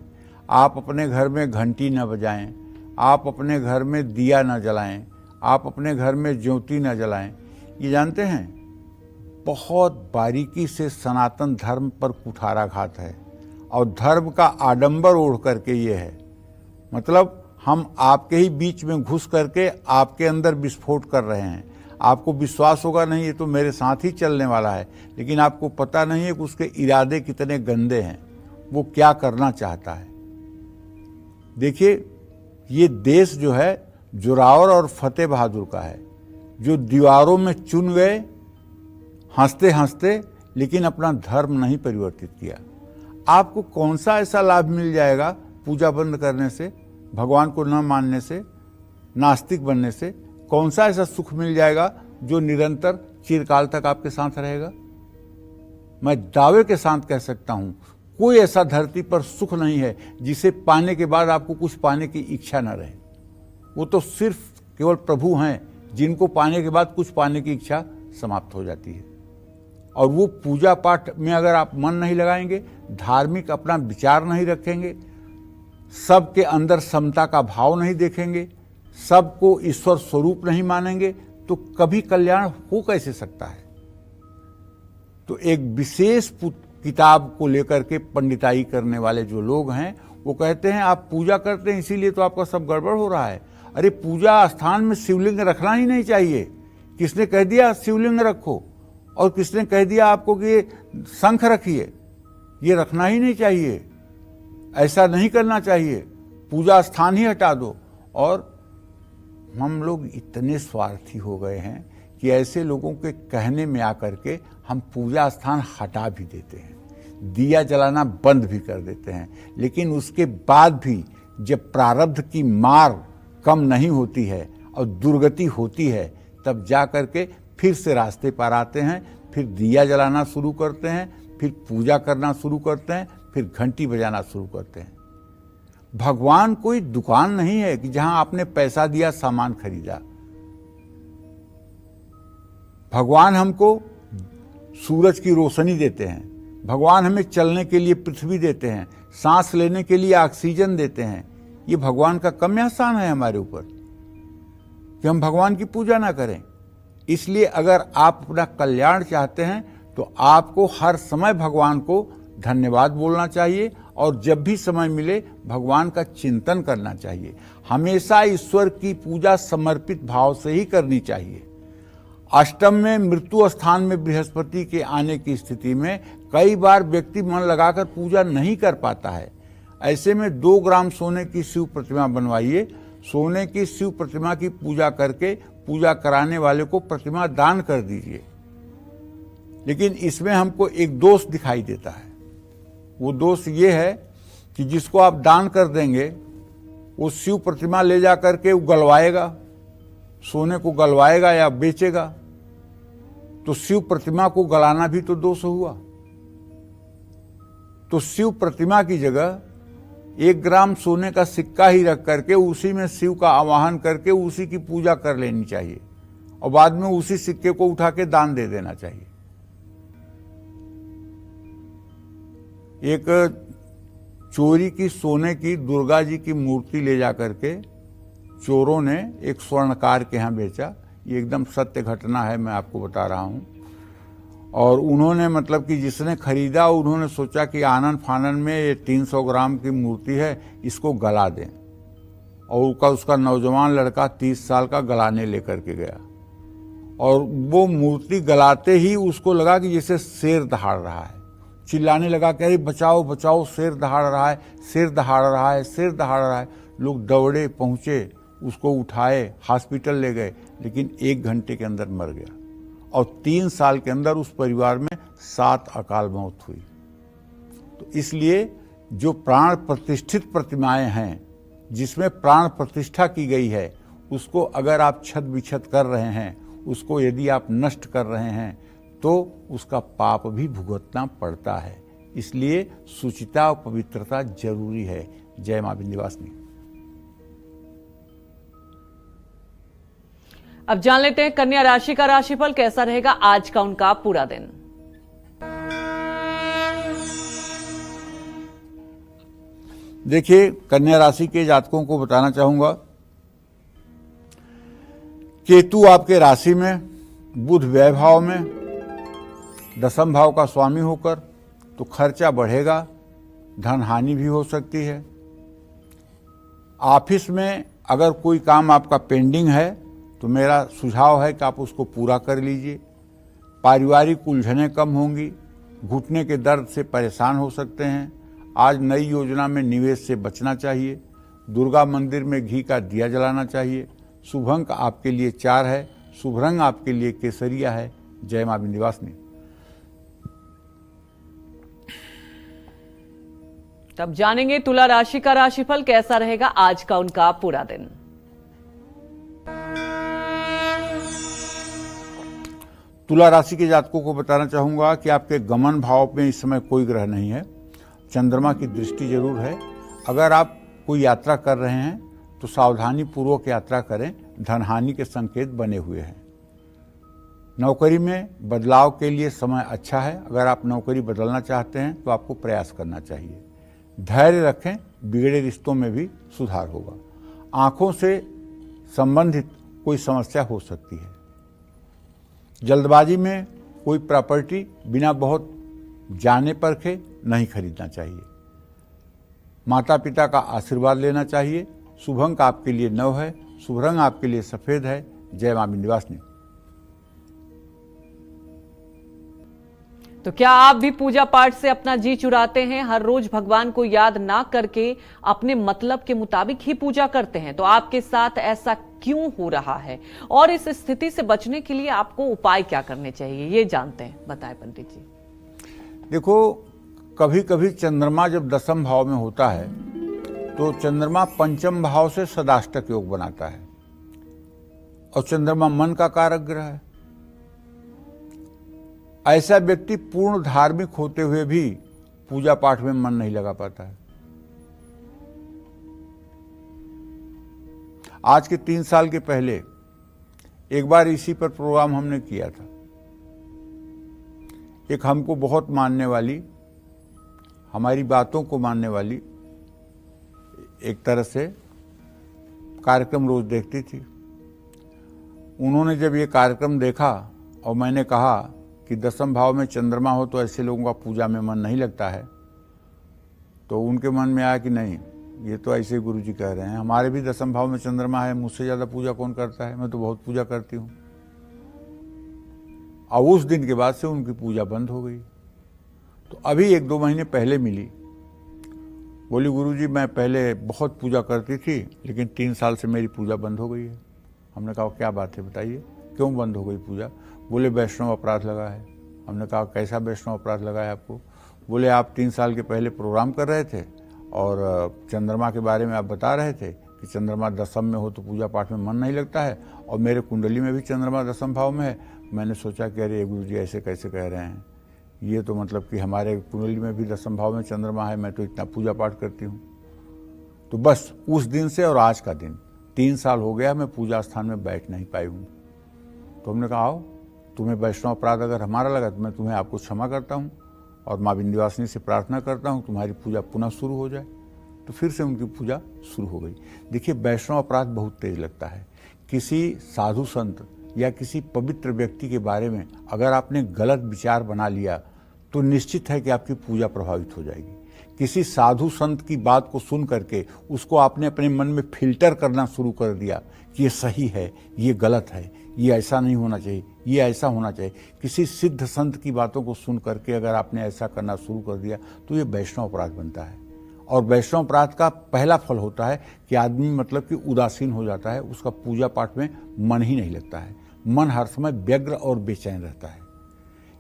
आप अपने घर में घंटी न बजाएं, आप अपने घर में दिया न जलाएं, आप अपने घर में ज्योति न जलाएं। ये जानते हैं बहुत बारीकी से सनातन धर्म पर कुठाराघात है और धर्म का आडंबर ओढ़ करके ये है। मतलब हम आपके ही बीच में घुस करके आपके अंदर विस्फोट कर रहे हैं। आपको विश्वास होगा नहीं, ये तो मेरे साथ ही चलने वाला है, लेकिन आपको पता नहीं है कि उसके इरादे कितने गंदे हैं, वो क्या करना चाहता है। देखिए, ये देश जो है जोरावर और फतेह बहादुर का है, जो दीवारों में चुन गए हंसते हंसते, लेकिन अपना धर्म नहीं परिवर्तित किया। आपको कौन सा ऐसा लाभ मिल जाएगा पूजा बंद करने से, भगवान को न मानने से, नास्तिक बनने से? कौन सा ऐसा सुख मिल जाएगा जो निरंतर चिरकाल तक आपके साथ रहेगा? मैं दावे के साथ कह सकता हूं, कोई ऐसा धरती पर सुख नहीं है जिसे पाने के बाद आपको कुछ पाने की इच्छा न रहे। वो तो सिर्फ केवल प्रभु हैं जिनको पाने के बाद कुछ पाने की इच्छा समाप्त हो जाती है। और वो पूजा पाठ में अगर आप मन नहीं लगाएंगे, धार्मिक अपना विचार नहीं रखेंगे, सबके अंदर समता का भाव नहीं देखेंगे, सबको ईश्वर स्वरूप नहीं मानेंगे, तो कभी कल्याण हो कैसे सकता है? तो एक विशेष किताब को लेकर के पंडिताई करने वाले जो लोग हैं वो कहते हैं आप पूजा करते हैं इसीलिए तो आपका सब गड़बड़ हो रहा है। अरे पूजा स्थान में शिवलिंग रखना ही नहीं चाहिए। किसने कह दिया शिवलिंग रखो, और किसने कह दिया आपको कि ये शंख रखिए? ये रखना ही नहीं चाहिए, ऐसा नहीं करना चाहिए। पूजा स्थान ही हटा दो। और हम लोग इतने स्वार्थी हो गए हैं कि ऐसे लोगों के कहने में आकर के हम पूजा स्थान हटा भी देते हैं, दिया जलाना बंद भी कर देते हैं, लेकिन उसके बाद भी जब प्रारब्ध की मार कम नहीं होती है और दुर्गति होती है, तब जा करके फिर से रास्ते पर आते हैं, फिर दिया जलाना शुरू करते हैं, फिर पूजा करना शुरू करते हैं, फिर घंटी बजाना शुरू करते हैं। भगवान कोई दुकान नहीं है कि जहां आपने पैसा दिया सामान खरीदा। भगवान हमको सूरज की रोशनी देते हैं, भगवान हमें चलने के लिए पृथ्वी देते हैं, सांस लेने के लिए ऑक्सीजन देते हैं। ये भगवान का कम एहसान है हमारे ऊपर कि हम भगवान की पूजा ना करें। इसलिए अगर आप अपना कल्याण चाहते हैं तो आपको हर समय भगवान को धन्यवाद बोलना चाहिए और जब भी समय मिले भगवान का चिंतन करना चाहिए। हमेशा ईश्वर की पूजा समर्पित भाव से ही करनी चाहिए। अष्टम में मृत्यु स्थान में बृहस्पति के आने की स्थिति में कई बार व्यक्ति मन लगाकर पूजा नहीं कर पाता है। ऐसे में 2 ग्राम सोने की शिव प्रतिमा बनवाइए, सोने की शिव प्रतिमा की पूजा करके पूजा कराने वाले को प्रतिमा दान कर दीजिए। लेकिन इसमें हमको एक दोष दिखाई देता है। वो दोष ये है कि जिसको आप दान कर देंगे वो शिव प्रतिमा ले जा करके वो गलवाएगा, सोने को गलवाएगा या बेचेगा, तो शिव प्रतिमा को गलाना भी तो दोष हुआ। तो शिव प्रतिमा की जगह 1 ग्राम सोने का सिक्का ही रख करके उसी में शिव का आवाहन करके उसी की पूजा कर लेनी चाहिए और बाद में उसी सिक्के को उठा के दान दे देना चाहिए। एक चोरी की सोने की दुर्गा जी की मूर्ति ले जा करके चोरों ने एक स्वर्णकार के यहाँ बेचा। ये एकदम सत्य घटना है, मैं आपको बता रहा हूँ। और उन्होंने मतलब कि जिसने खरीदा उन्होंने सोचा कि आनन फानन में ये 300 ग्राम की मूर्ति है, इसको गला दें। और उसका नौजवान लड़का 30 साल का गलाने लेकर के गया और वो मूर्ति गलाते ही उसको लगा कि जैसे शेर दहाड़ रहा है। चिल्लाने लगा कि अरे बचाओ बचाओ, शेर दहाड़ रहा है, शेर दहाड़ रहा है, शेर दहाड़ रहा है। लोग दौड़े, पहुंचे, उसको उठाए, हॉस्पिटल ले गए, लेकिन 1 घंटे के अंदर मर गया। और 3 साल के अंदर उस परिवार में 7 अकाल मौत हुई। तो इसलिए जो प्राण प्रतिष्ठित प्रतिमाएं हैं, जिसमें प्राण प्रतिष्ठा की गई है, उसको अगर आप छत बिछत कर रहे हैं, उसको यदि आप नष्ट कर रहे हैं, तो उसका पाप भी भुगतना पड़ता है। इसलिए शुचिता और पवित्रता जरूरी है। जय मां विंध्यवासिनी।
अब जान लेते हैं कन्या राशि का राशिफल कैसा रहेगा आज का उनका पूरा दिन।
देखिए, कन्या राशि के जातकों को बताना चाहूंगा, केतु आपके राशि में, बुध व्यय भाव में, 10वें भाव का स्वामी होकर, तो खर्चा बढ़ेगा, धन हानि भी हो सकती है। ऑफिस में अगर कोई काम आपका पेंडिंग है तो मेरा सुझाव है कि आप उसको पूरा कर लीजिए। पारिवारिक उलझनें कम होंगी, घुटने के दर्द से परेशान हो सकते हैं। आज नई योजना में निवेश से बचना चाहिए। दुर्गा मंदिर में घी का दिया जलाना चाहिए। शुभ अंक आपके लिए 4 है, शुभ रंग आपके लिए केसरिया है। जय मां विंध्यवासिनी।
तब जानेंगे तुला राशि का राशिफल कैसा रहेगा आज का उनका पूरा दिन।
तुला राशि के जातकों को बताना चाहूंगा कि आपके गमन भाव में इस समय कोई ग्रह नहीं है। चंद्रमा की दृष्टि जरूर है। अगर आप कोई यात्रा कर रहे हैं तो सावधानी पूर्वक यात्रा करें, धनहानि के संकेत बने हुए हैं। नौकरी में बदलाव के लिए समय अच्छा है। अगर आप नौकरी बदलना चाहते हैं तो आपको प्रयास करना चाहिए। धैर्य रखें, बिगड़े रिश्तों में भी सुधार होगा। आंखों से संबंधित कोई समस्या हो सकती है। जल्दबाजी में कोई प्रॉपर्टी बिना बहुत जाने परखे नहीं खरीदना चाहिए। माता पिता का आशीर्वाद लेना चाहिए। शुभ अंक आपके लिए 9 है, शुभ रंग आपके लिए सफेद है। जय मां विंध्यवासिनी।
तो क्या आप भी पूजा पाठ से अपना जी चुराते हैं? हर रोज भगवान को याद ना करके अपने मतलब के मुताबिक ही पूजा करते हैं? तो आपके साथ ऐसा क्यों हो रहा है और इस स्थिति से बचने के लिए आपको उपाय क्या करने चाहिए, ये जानते हैं, बताएं पंडित जी।
देखो, कभी कभी चंद्रमा जब दसम भाव में होता है तो चंद्रमा पंचम भाव से सदाष्टक योग बनाता है, और चंद्रमा मन का कारक ग्रह है। ऐसा व्यक्ति पूर्ण धार्मिक होते हुए भी पूजा पाठ में मन नहीं लगा पाता है। आज के 3 साल के पहले एक बार इसी पर प्रोग्राम हमने किया था। एक हमको बहुत मानने वाली, हमारी बातों को मानने वाली, एक तरह से कार्यक्रम रोज देखती थी। उन्होंने जब ये कार्यक्रम देखा और मैंने कहा कि दसम भाव में चंद्रमा हो तो ऐसे लोगों का पूजा में मन नहीं लगता है, तो उनके मन में आया कि नहीं, ये तो ऐसे गुरुजी कह रहे हैं, हमारे भी दसम भाव में चंद्रमा है, मुझसे ज़्यादा पूजा कौन करता है, मैं तो बहुत पूजा करती हूँ। और उस दिन के बाद से उनकी पूजा बंद हो गई। तो अभी 1-2 महीने पहले मिली, बोली गुरुजी मैं पहले बहुत पूजा करती थी लेकिन 3 साल से मेरी पूजा बंद हो गई है। हमने कहा क्या बात है, बताइए क्यों बंद हो गई पूजा। बोले वैष्णव अपराध लगा है। हमने कहा कैसा वैष्णव अपराध लगा है आपको। बोले आप 3 साल के पहले प्रोग्राम कर रहे थे और चंद्रमा के बारे में आप बता रहे थे कि चंद्रमा दसम में हो तो पूजा पाठ में मन नहीं लगता है, और मेरे कुंडली में भी चंद्रमा दसम भाव में है। मैंने सोचा कि अरे गुरुजी ऐसे कैसे कह रहे हैं, ये तो मतलब कि हमारे कुंडली में भी दसम भाव में चंद्रमा है, मैं तो इतना पूजा पाठ करती हूँ। तो बस उस दिन से और आज का दिन 3 साल हो गया मैं पूजा स्थान में बैठ नहीं पाई हूँ। तो हमने कहा आओ, तुम्हें वैष्णव अपराध अगर हमारा लगा तो मैं तुम्हें आपको क्षमा करता हूँ और माँ विंध्यवासिनी से प्रार्थना करता हूँ तुम्हारी पूजा पुनः शुरू हो जाए। तो फिर से उनकी पूजा शुरू हो गई। देखिए, वैष्णव अपराध बहुत तेज लगता है। किसी साधु संत या किसी पवित्र व्यक्ति के बारे में अगर आपने गलत विचार बना लिया तो निश्चित है कि आपकी पूजा प्रभावित हो जाएगी। किसी साधु संत की बात को सुन करके उसको आपने अपने मन में फिल्टर करना शुरू कर दिया कि ये सही है, ये गलत है, ये ऐसा नहीं होना चाहिए, ये ऐसा होना चाहिए। किसी सिद्ध संत की बातों को सुन करके अगर आपने ऐसा करना शुरू कर दिया तो ये वैष्णव अपराध बनता है। और वैष्णव अपराध का पहला फल होता है कि आदमी मतलब कि उदासीन हो जाता है, उसका पूजा पाठ में मन ही नहीं लगता है। मन हर समय व्यग्र और बेचैन रहता है,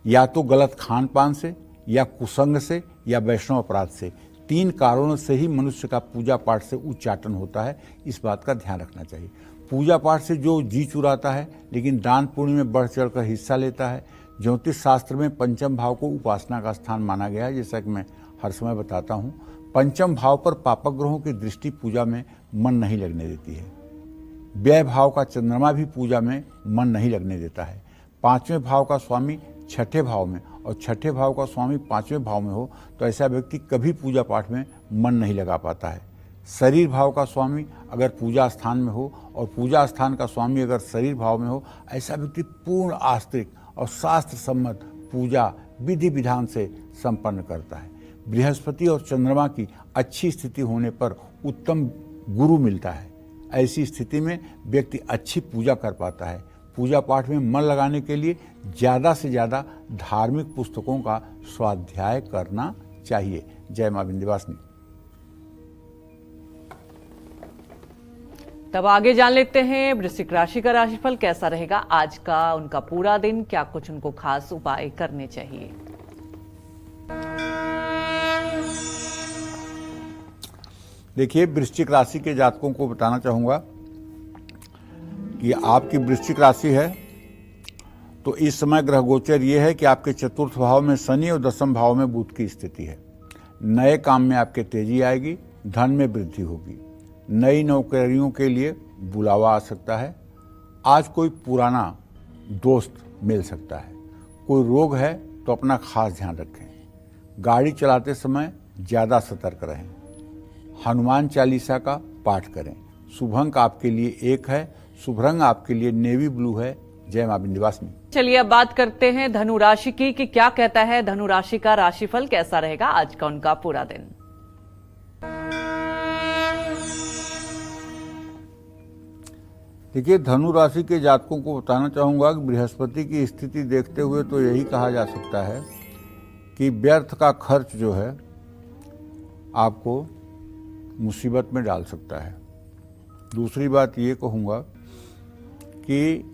या तो गलत खान पान से, या कुसंग से, या वैष्णव अपराध से। 3 कारणों से ही मनुष्य का पूजा पाठ से उच्चाटन होता है। इस बात का ध्यान रखना चाहिए। पूजा पाठ से जो जी चुराता है लेकिन दान पुण्य में बढ़ चढ़ कर हिस्सा लेता है। ज्योतिष शास्त्र में पंचम भाव को उपासना का स्थान माना गया है, जैसा कि मैं हर समय बताता हूँ। पंचम भाव पर पापक ग्रहों की दृष्टि पूजा में मन नहीं लगने देती है। व्यय भाव का चंद्रमा भी पूजा में मन नहीं लगने देता है। 5वें भाव का स्वामी 6ठे भाव में और 6ठे भाव का स्वामी 5वें भाव में हो तो ऐसा व्यक्ति कभी पूजा पाठ में मन नहीं लगा पाता है। शरीर भाव का स्वामी अगर पूजा स्थान में हो और पूजा स्थान का स्वामी अगर शरीर भाव में हो, ऐसा व्यक्ति पूर्ण आस्तिक और शास्त्र सम्मत पूजा विधि विधान से संपन्न करता है। बृहस्पति और चंद्रमा की अच्छी स्थिति होने पर उत्तम गुरु मिलता है। ऐसी स्थिति में व्यक्ति अच्छी पूजा कर पाता है। पूजा पाठ में मन लगाने के लिए ज़्यादा से ज़्यादा धार्मिक पुस्तकों का स्वाध्याय करना चाहिए। जय मां विंध्यवासिनी।
तब आगे जान लेते हैं वृश्चिक राशि का राशिफल कैसा रहेगा आज का, उनका पूरा दिन, क्या कुछ उनको खास उपाय करने चाहिए।
देखिए, वृश्चिक राशि के जातकों को बताना चाहूँगा कि आपकी वृश्चिक राशि है तो इस समय ग्रह गोचर ये है कि आपके 4th भाव में शनि और 10म भाव में बुध की स्थिति है। नए काम में आपके तेजी आएगी, धन में वृद्धि होगी, नई नौकरियों के लिए बुलावा आ सकता है। आज कोई पुराना दोस्त मिल सकता है। कोई रोग है तो अपना खास ध्यान रखें। गाड़ी चलाते समय ज़्यादा सतर्क रहें। हनुमान चालीसा का पाठ करें। शुभ अंक आपके लिए 1 है, शुभ रंग आपके लिए नेवी ब्लू है। जय मां विंध्यवासिनी।
चलिए अब बात करते हैं धनु राशि की कि क्या कहता है धनु राशि का राशिफल कैसा रहेगा आज का उनका पूरा दिन।
देखिए, धनु राशि के जातकों को बताना चाहूँगा कि बृहस्पति की स्थिति देखते हुए तो यही कहा जा सकता है कि व्यर्थ का खर्च जो है आपको मुसीबत में डाल सकता है। दूसरी बात ये कहूँगा कि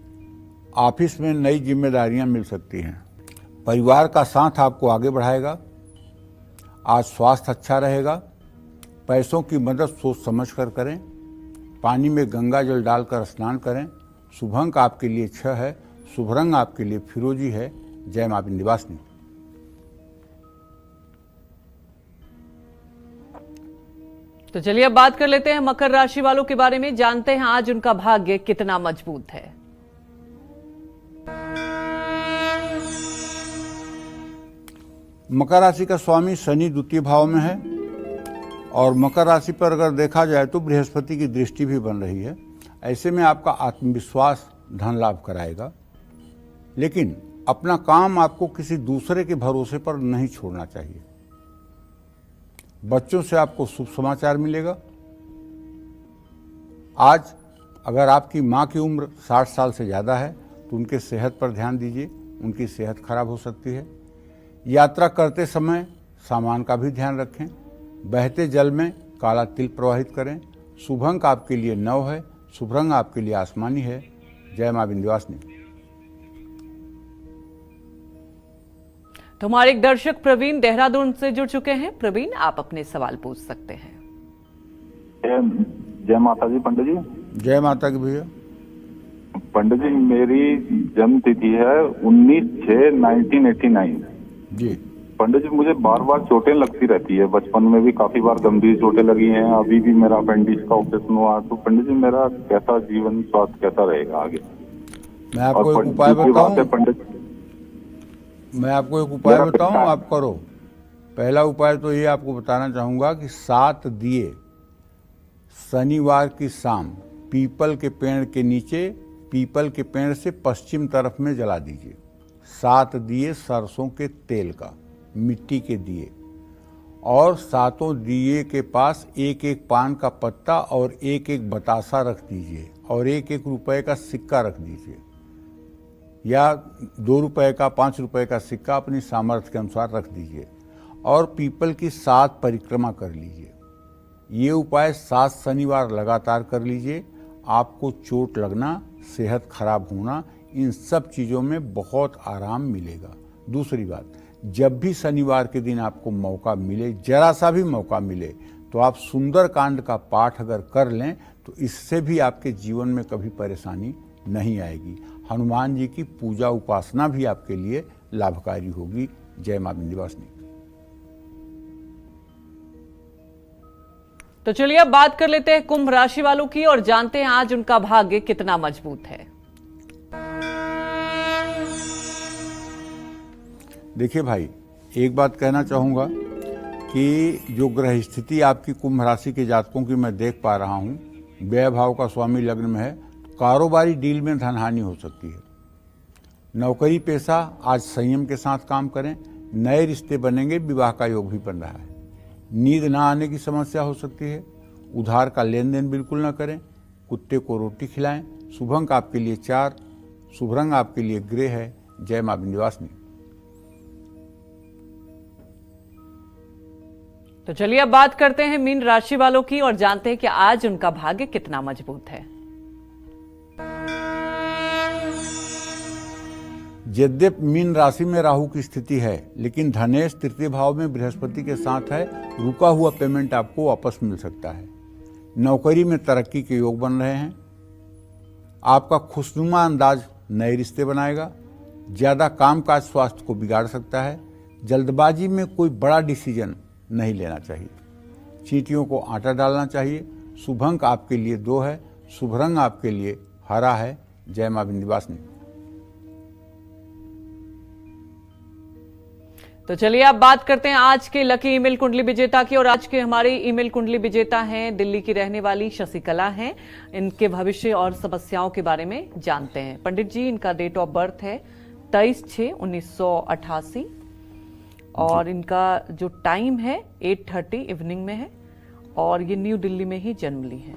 ऑफिस में नई जिम्मेदारियां मिल सकती हैं। परिवार का साथ आपको आगे बढ़ाएगा। आज स्वास्थ्य अच्छा रहेगा। पैसों की मदद सोच समझ कर करें। पानी में गंगा जल डालकर स्नान करें। शुभ अंक आपके लिए 6 है। शुभ रंग आपके लिए फिरोजी है। जय मां विंध्यवासिनी।
तो चलिए अब बात कर लेते हैं मकर राशि वालों के बारे में, जानते हैं आज उनका भाग्य कितना मजबूत है।
मकर राशि का स्वामी शनि द्वितीय भाव में है और मकर राशि पर अगर देखा जाए तो बृहस्पति की दृष्टि भी बन रही है। ऐसे में आपका आत्मविश्वास धन लाभ कराएगा, लेकिन अपना काम आपको किसी दूसरे के भरोसे पर नहीं छोड़ना चाहिए। बच्चों से आपको शुभ समाचार मिलेगा। आज अगर आपकी मां की उम्र 60 साल से ज़्यादा है तो उनके सेहत पर ध्यान दीजिए, उनकी सेहत खराब हो सकती है। यात्रा करते समय सामान का भी ध्यान रखें। बहते जल में काला तिल प्रवाहित करें। शुभ अंक आपके लिए 9 है। शुभ रंग आपके लिए आसमानी है। जय मां विंध्यवासिनी।
तो हमारे एक दर्शक प्रवीण देहरादून से जुड़ चुके हैं। प्रवीण, आप अपने सवाल पूछ सकते हैं।
जय माता जी पंडित जी।
जय माता की भैया।
पंडित जी, मेरी जन्म तिथि है 19/6/1989।
जी
पंडित जी, मुझे बार बार चोटें लगती रहती है। बचपन में भी काफी बार गंभीर चोटें लगी हैं। अभी भी मेरा अपेंडिक्स का ऑपरेशन हुआ। तो पंडित जी, मेरा कैसा जीवन स्वास्थ्य कैसा रहेगा आगे?
मैं आपको
और
एक उपाय बताऊं।
पंडित,
मैं आपको एक उपाय बताऊं, आप करो। पहला उपाय तो ये आपको बताना चाहूंगा कि 7 दिए शनिवार की शाम पीपल के पेड़ के नीचे, पीपल के पेड़ से पश्चिम तरफ में जला दीजिए। 7 दिए सरसों के तेल का, मिट्टी के दिए, और 7 दिए के पास एक एक पान का पत्ता और एक एक बतासा रख दीजिए और एक एक रुपए का सिक्का रख दीजिए, या 2 रुपए का, 5 रुपए का सिक्का अपनी सामर्थ्य के अनुसार रख दीजिए और पीपल की 7 परिक्रमा कर लीजिए। ये उपाय 7 शनिवार लगातार कर लीजिए। आपको चोट लगना, सेहत खराब होना, इन सब चीज़ों में बहुत आराम मिलेगा। दूसरी बात, जब भी शनिवार के दिन आपको मौका मिले, जरा सा भी मौका मिले, तो आप सुंदरकांड का पाठ अगर कर लें तो इससे भी आपके जीवन में कभी परेशानी नहीं आएगी। हनुमान जी की पूजा उपासना भी आपके लिए लाभकारी होगी। जय मां विंध्यवासिनी।
तो चलिए अब बात कर लेते हैं कुंभ राशि वालों की और जानते हैं आज उनका भाग्य कितना मजबूत है।
देखिए भाई, एक बात कहना चाहूँगा कि जो ग्रह स्थिति आपकी कुंभ राशि के जातकों की मैं देख पा रहा हूँ, व्यय भाव का स्वामी लग्न में है, तो कारोबारी डील में धनहानि हो सकती है। नौकरी पेशा आज संयम के साथ काम करें। नए रिश्ते बनेंगे, विवाह का योग भी बन रहा है। नींद ना आने की समस्या हो सकती है। उधार का लेन देन बिल्कुल ना करें। कुत्ते को रोटी खिलाएं। शुभ अंक आपके लिए 4। शुभ रंग आपके लिए ग्रे है। जय मां विंध्यवासिनी।
तो चलिए अब बात करते हैं मीन राशि वालों की और जानते हैं कि आज उनका भाग्य कितना मजबूत है।
यद्यपि मीन राशि में राहु की स्थिति है, लेकिन धनेश तृतीय भाव में बृहस्पति के साथ है। रुका हुआ पेमेंट आपको वापस मिल सकता है। नौकरी में तरक्की के योग बन रहे हैं। आपका खुशनुमा अंदाज नए रिश्ते बनाएगा। ज्यादा कामकाज स्वास्थ्य को बिगाड़ सकता है। जल्दबाजी में कोई बड़ा डिसीजन नहीं लेना चाहिए। चींटियों को आटा डालना चाहिए। शुभ अंक आपके लिए 2 है। शुभ रंग आपके लिए हरा है। जय मां विंध्यवासिनी।
तो चलिए अब बात करते हैं आज के लकी ईमेल कुंडली विजेता की और आज के हमारे ईमेल कुंडली विजेता हैं दिल्ली की रहने वाली शशिकला हैं। इनके भविष्य और समस्याओं के बारे में जानते हैं। पंडित जी, इनका डेट ऑफ बर्थ है 23/6/1988 और इनका जो टाइम है 8:30 इवनिंग में है और ये न्यू दिल्ली में ही जन्म ली है।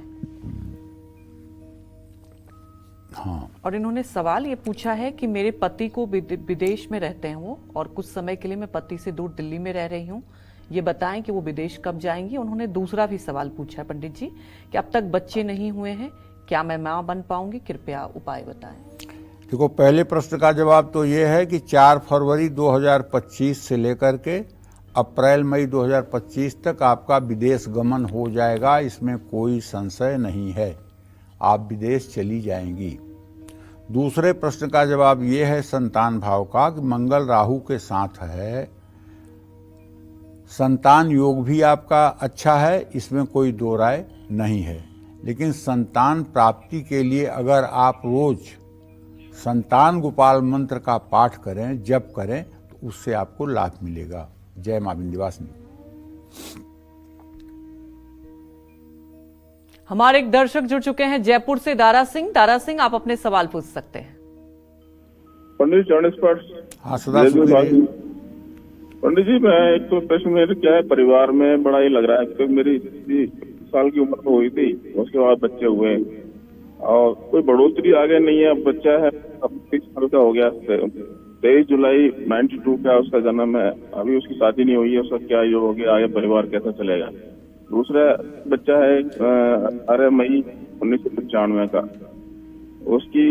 हाँ।
और इन्होंने सवाल ये पूछा है कि मेरे पति को विदेश में रहते हैं वो, और कुछ समय के लिए मैं पति से दूर दिल्ली में रह रही हूँ। ये बताएं कि वो विदेश कब जाएंगी। उन्होंने दूसरा भी सवाल पूछा है पंडित जी कि अब तक बच्चे नहीं हुए हैं, क्या मैं मां बन पाऊंगी? कृपया उपाय बताएं।
देखो, पहले प्रश्न का जवाब तो ये है कि 4 फरवरी 2025 से लेकर के अप्रैल मई 2025 तक आपका विदेश गमन हो जाएगा, इसमें कोई संशय नहीं है, आप विदेश चली जाएंगी। दूसरे प्रश्न का जवाब ये है संतान भाव का कि मंगल राहु के साथ है, संतान योग भी आपका अच्छा है, इसमें कोई दो राय नहीं है। लेकिन संतान प्राप्ति के लिए अगर आप रोज संतान गोपाल मंत्र का पाठ करें, जप करें, तो उससे आपको लाभ मिलेगा। जय मां विंध्यवासिनी।
हमारे एक दर्शक जुड़ चुके हैं जयपुर से, दारा सिंह। दारा सिंह, आप अपने सवाल पूछ सकते हैं।
पंडित जी,
हाँ, सदा सुखी।
पंडित जी, मैं एक तो प्रश्न मेरे क्या है, परिवार में बड़ा ही लग रहा है। तो मेरी 30 साल की उम्र हुई थी, उसके बाद बच्चे हुए और कोई बढ़ोतरी आगे नहीं है। अब बच्चा है, अब 30 साल का हो गया, 23 जुलाई 92 का उसका जन्म है। अभी उसकी शादी नहीं हुई है, उसका क्या योग हो गया, आगे परिवार कैसा चलेगा? दूसरा बच्चा है 18 मई 1995 का, उसकी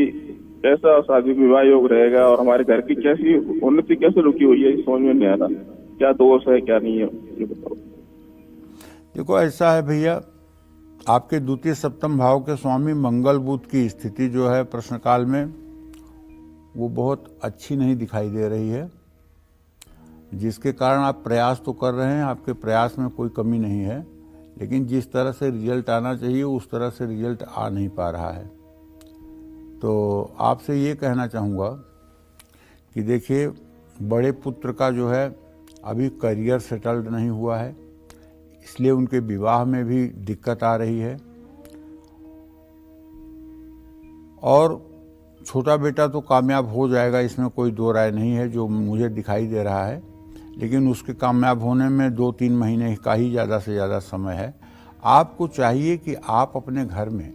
कैसा शादी विवाह योग रहेगा और हमारे घर की कैसी उन्नति कैसे रुकी हुई है, समझ में नहीं आ रहा। क्या दोष है, क्या नहीं है, ये बताओ।
देखो, ऐसा है भैया, आपके द्वितीय सप्तम भाव के स्वामी मंगल बुध की स्थिति जो है प्रश्नकाल में, वो बहुत अच्छी नहीं दिखाई दे रही है, जिसके कारण आप प्रयास तो कर रहे हैं, आपके प्रयास में कोई कमी नहीं है, लेकिन जिस तरह से रिजल्ट आना चाहिए उस तरह से रिजल्ट आ नहीं पा रहा है। तो आपसे ये कहना चाहूँगा कि देखिए, बड़े पुत्र का जो है अभी करियर सेटल्ड नहीं हुआ है, इसलिए उनके विवाह में भी दिक्कत आ रही है। और छोटा बेटा तो कामयाब हो जाएगा, इसमें कोई दो राय नहीं है, जो मुझे दिखाई दे रहा है, लेकिन उसके कामयाब होने में 2-3 महीने का ही ज़्यादा से ज़्यादा समय है। आपको चाहिए कि आप अपने घर में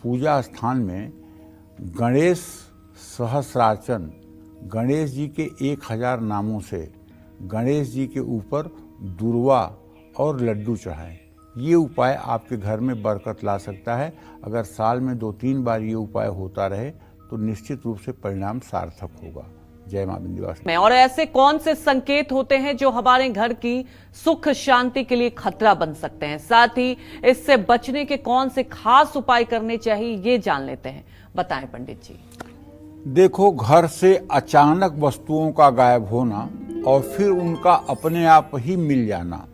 पूजा स्थान में गणेश सहस्रार्चन, गणेश जी के 1000 नामों से गणेश जी के ऊपर दुर्वा और लड्डू चढ़ाएं। ये उपाय आपके घर में बरकत ला सकता है। अगर साल में 2-3 बार ये उपाय होता रहे तो निश्चित रूप से परिणाम सार्थक होगा। जय मां विंध्यवासिनी।
और ऐसे कौन से संकेत होते हैं जो हमारे घर की सुख शांति के लिए खतरा बन सकते हैं? साथ ही इससे बचने के कौन से खास उपाय करने चाहिए, ये जान लेते हैं। बताएं पंडित जी।
देखो, घर से अचानक वस्तुओं का गायब होना और फिर उनका अपने आप ही मिल जाना,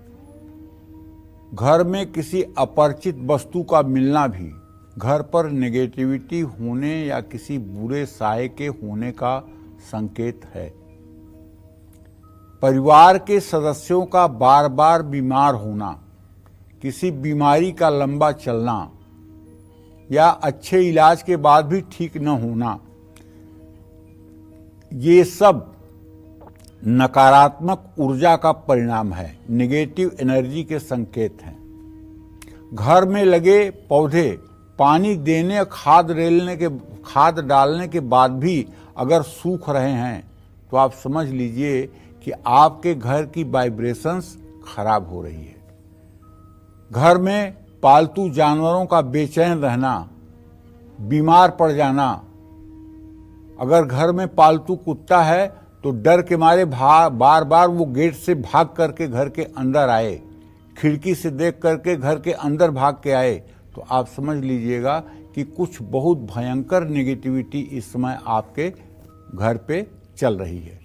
घर में किसी अपरिचित वस्तु का मिलना भी घर पर नेगेटिविटी होने या किसी बुरे साये के होने का संकेत है। परिवार के सदस्यों का बार बार बीमार होना, किसी बीमारी का लंबा चलना या अच्छे इलाज के बाद भी ठीक न होना, ये सब नकारात्मक ऊर्जा का परिणाम है, नेगेटिव एनर्जी के संकेत हैं। घर में लगे पौधे पानी देने, खाद डालने के बाद भी अगर सूख रहे हैं तो आप समझ लीजिए कि आपके घर की वाइब्रेशंस खराब हो रही है। घर में पालतू जानवरों का बेचैन रहना, बीमार पड़ जाना, अगर घर में पालतू कुत्ता है तो डर के मारे बार बार वो गेट से भाग करके घर के अंदर आए, खिड़की से देख करके घर के अंदर भाग के आए, तो आप समझ लीजिएगा कि कुछ बहुत भयंकर नेगेटिविटी इस समय आपके घर पे चल रही है।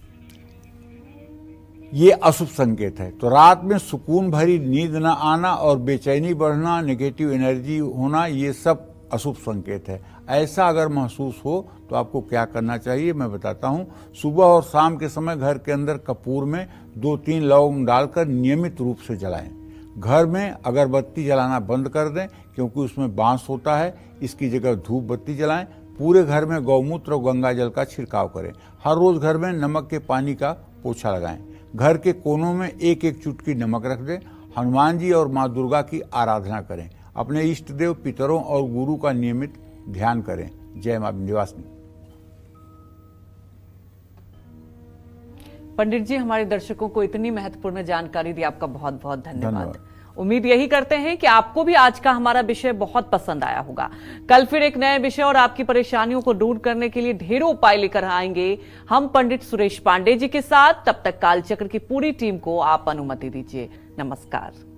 ये अशुभ संकेत है। तो रात में सुकून भरी नींद न आना और बेचैनी बढ़ना, नेगेटिव एनर्जी होना, ये सब अशुभ संकेत है। ऐसा अगर महसूस हो तो आपको क्या करना चाहिए मैं बताता हूँ। सुबह और शाम के समय घर के अंदर कपूर में 2-3 लौंग डालकर नियमित रूप से जलाएं। घर में अगरबत्ती जलाना बंद कर दें, क्योंकि उसमें बांस होता है, इसकी जगह धूप बत्ती जलाएं। पूरे घर में गौमूत्र और गंगा जल का छिड़काव करें। हर रोज घर में नमक के पानी का पोछा लगाएं। घर के कोनों में 1-1 चुटकी नमक रख दें। हनुमान जी और माँ दुर्गा की आराधना करें। अपने इष्ट देव, पितरों और गुरु का नियमित ध्यान करें। जय मां विंध्यवासिनी।
पंडित जी, हमारे दर्शकों को इतनी महत्वपूर्ण जानकारी दी, आपका बहुत बहुत धन्यवाद। उम्मीद यही करते हैं कि आपको भी आज का हमारा विषय बहुत पसंद आया होगा। कल फिर एक नए विषय और आपकी परेशानियों को दूर करने के लिए ढेरों उपाय लेकर आएंगे हम पंडित सुरेश पांडे जी के साथ। तब तक कालचक्र की पूरी टीम को आप अनुमति दीजिए। नमस्कार।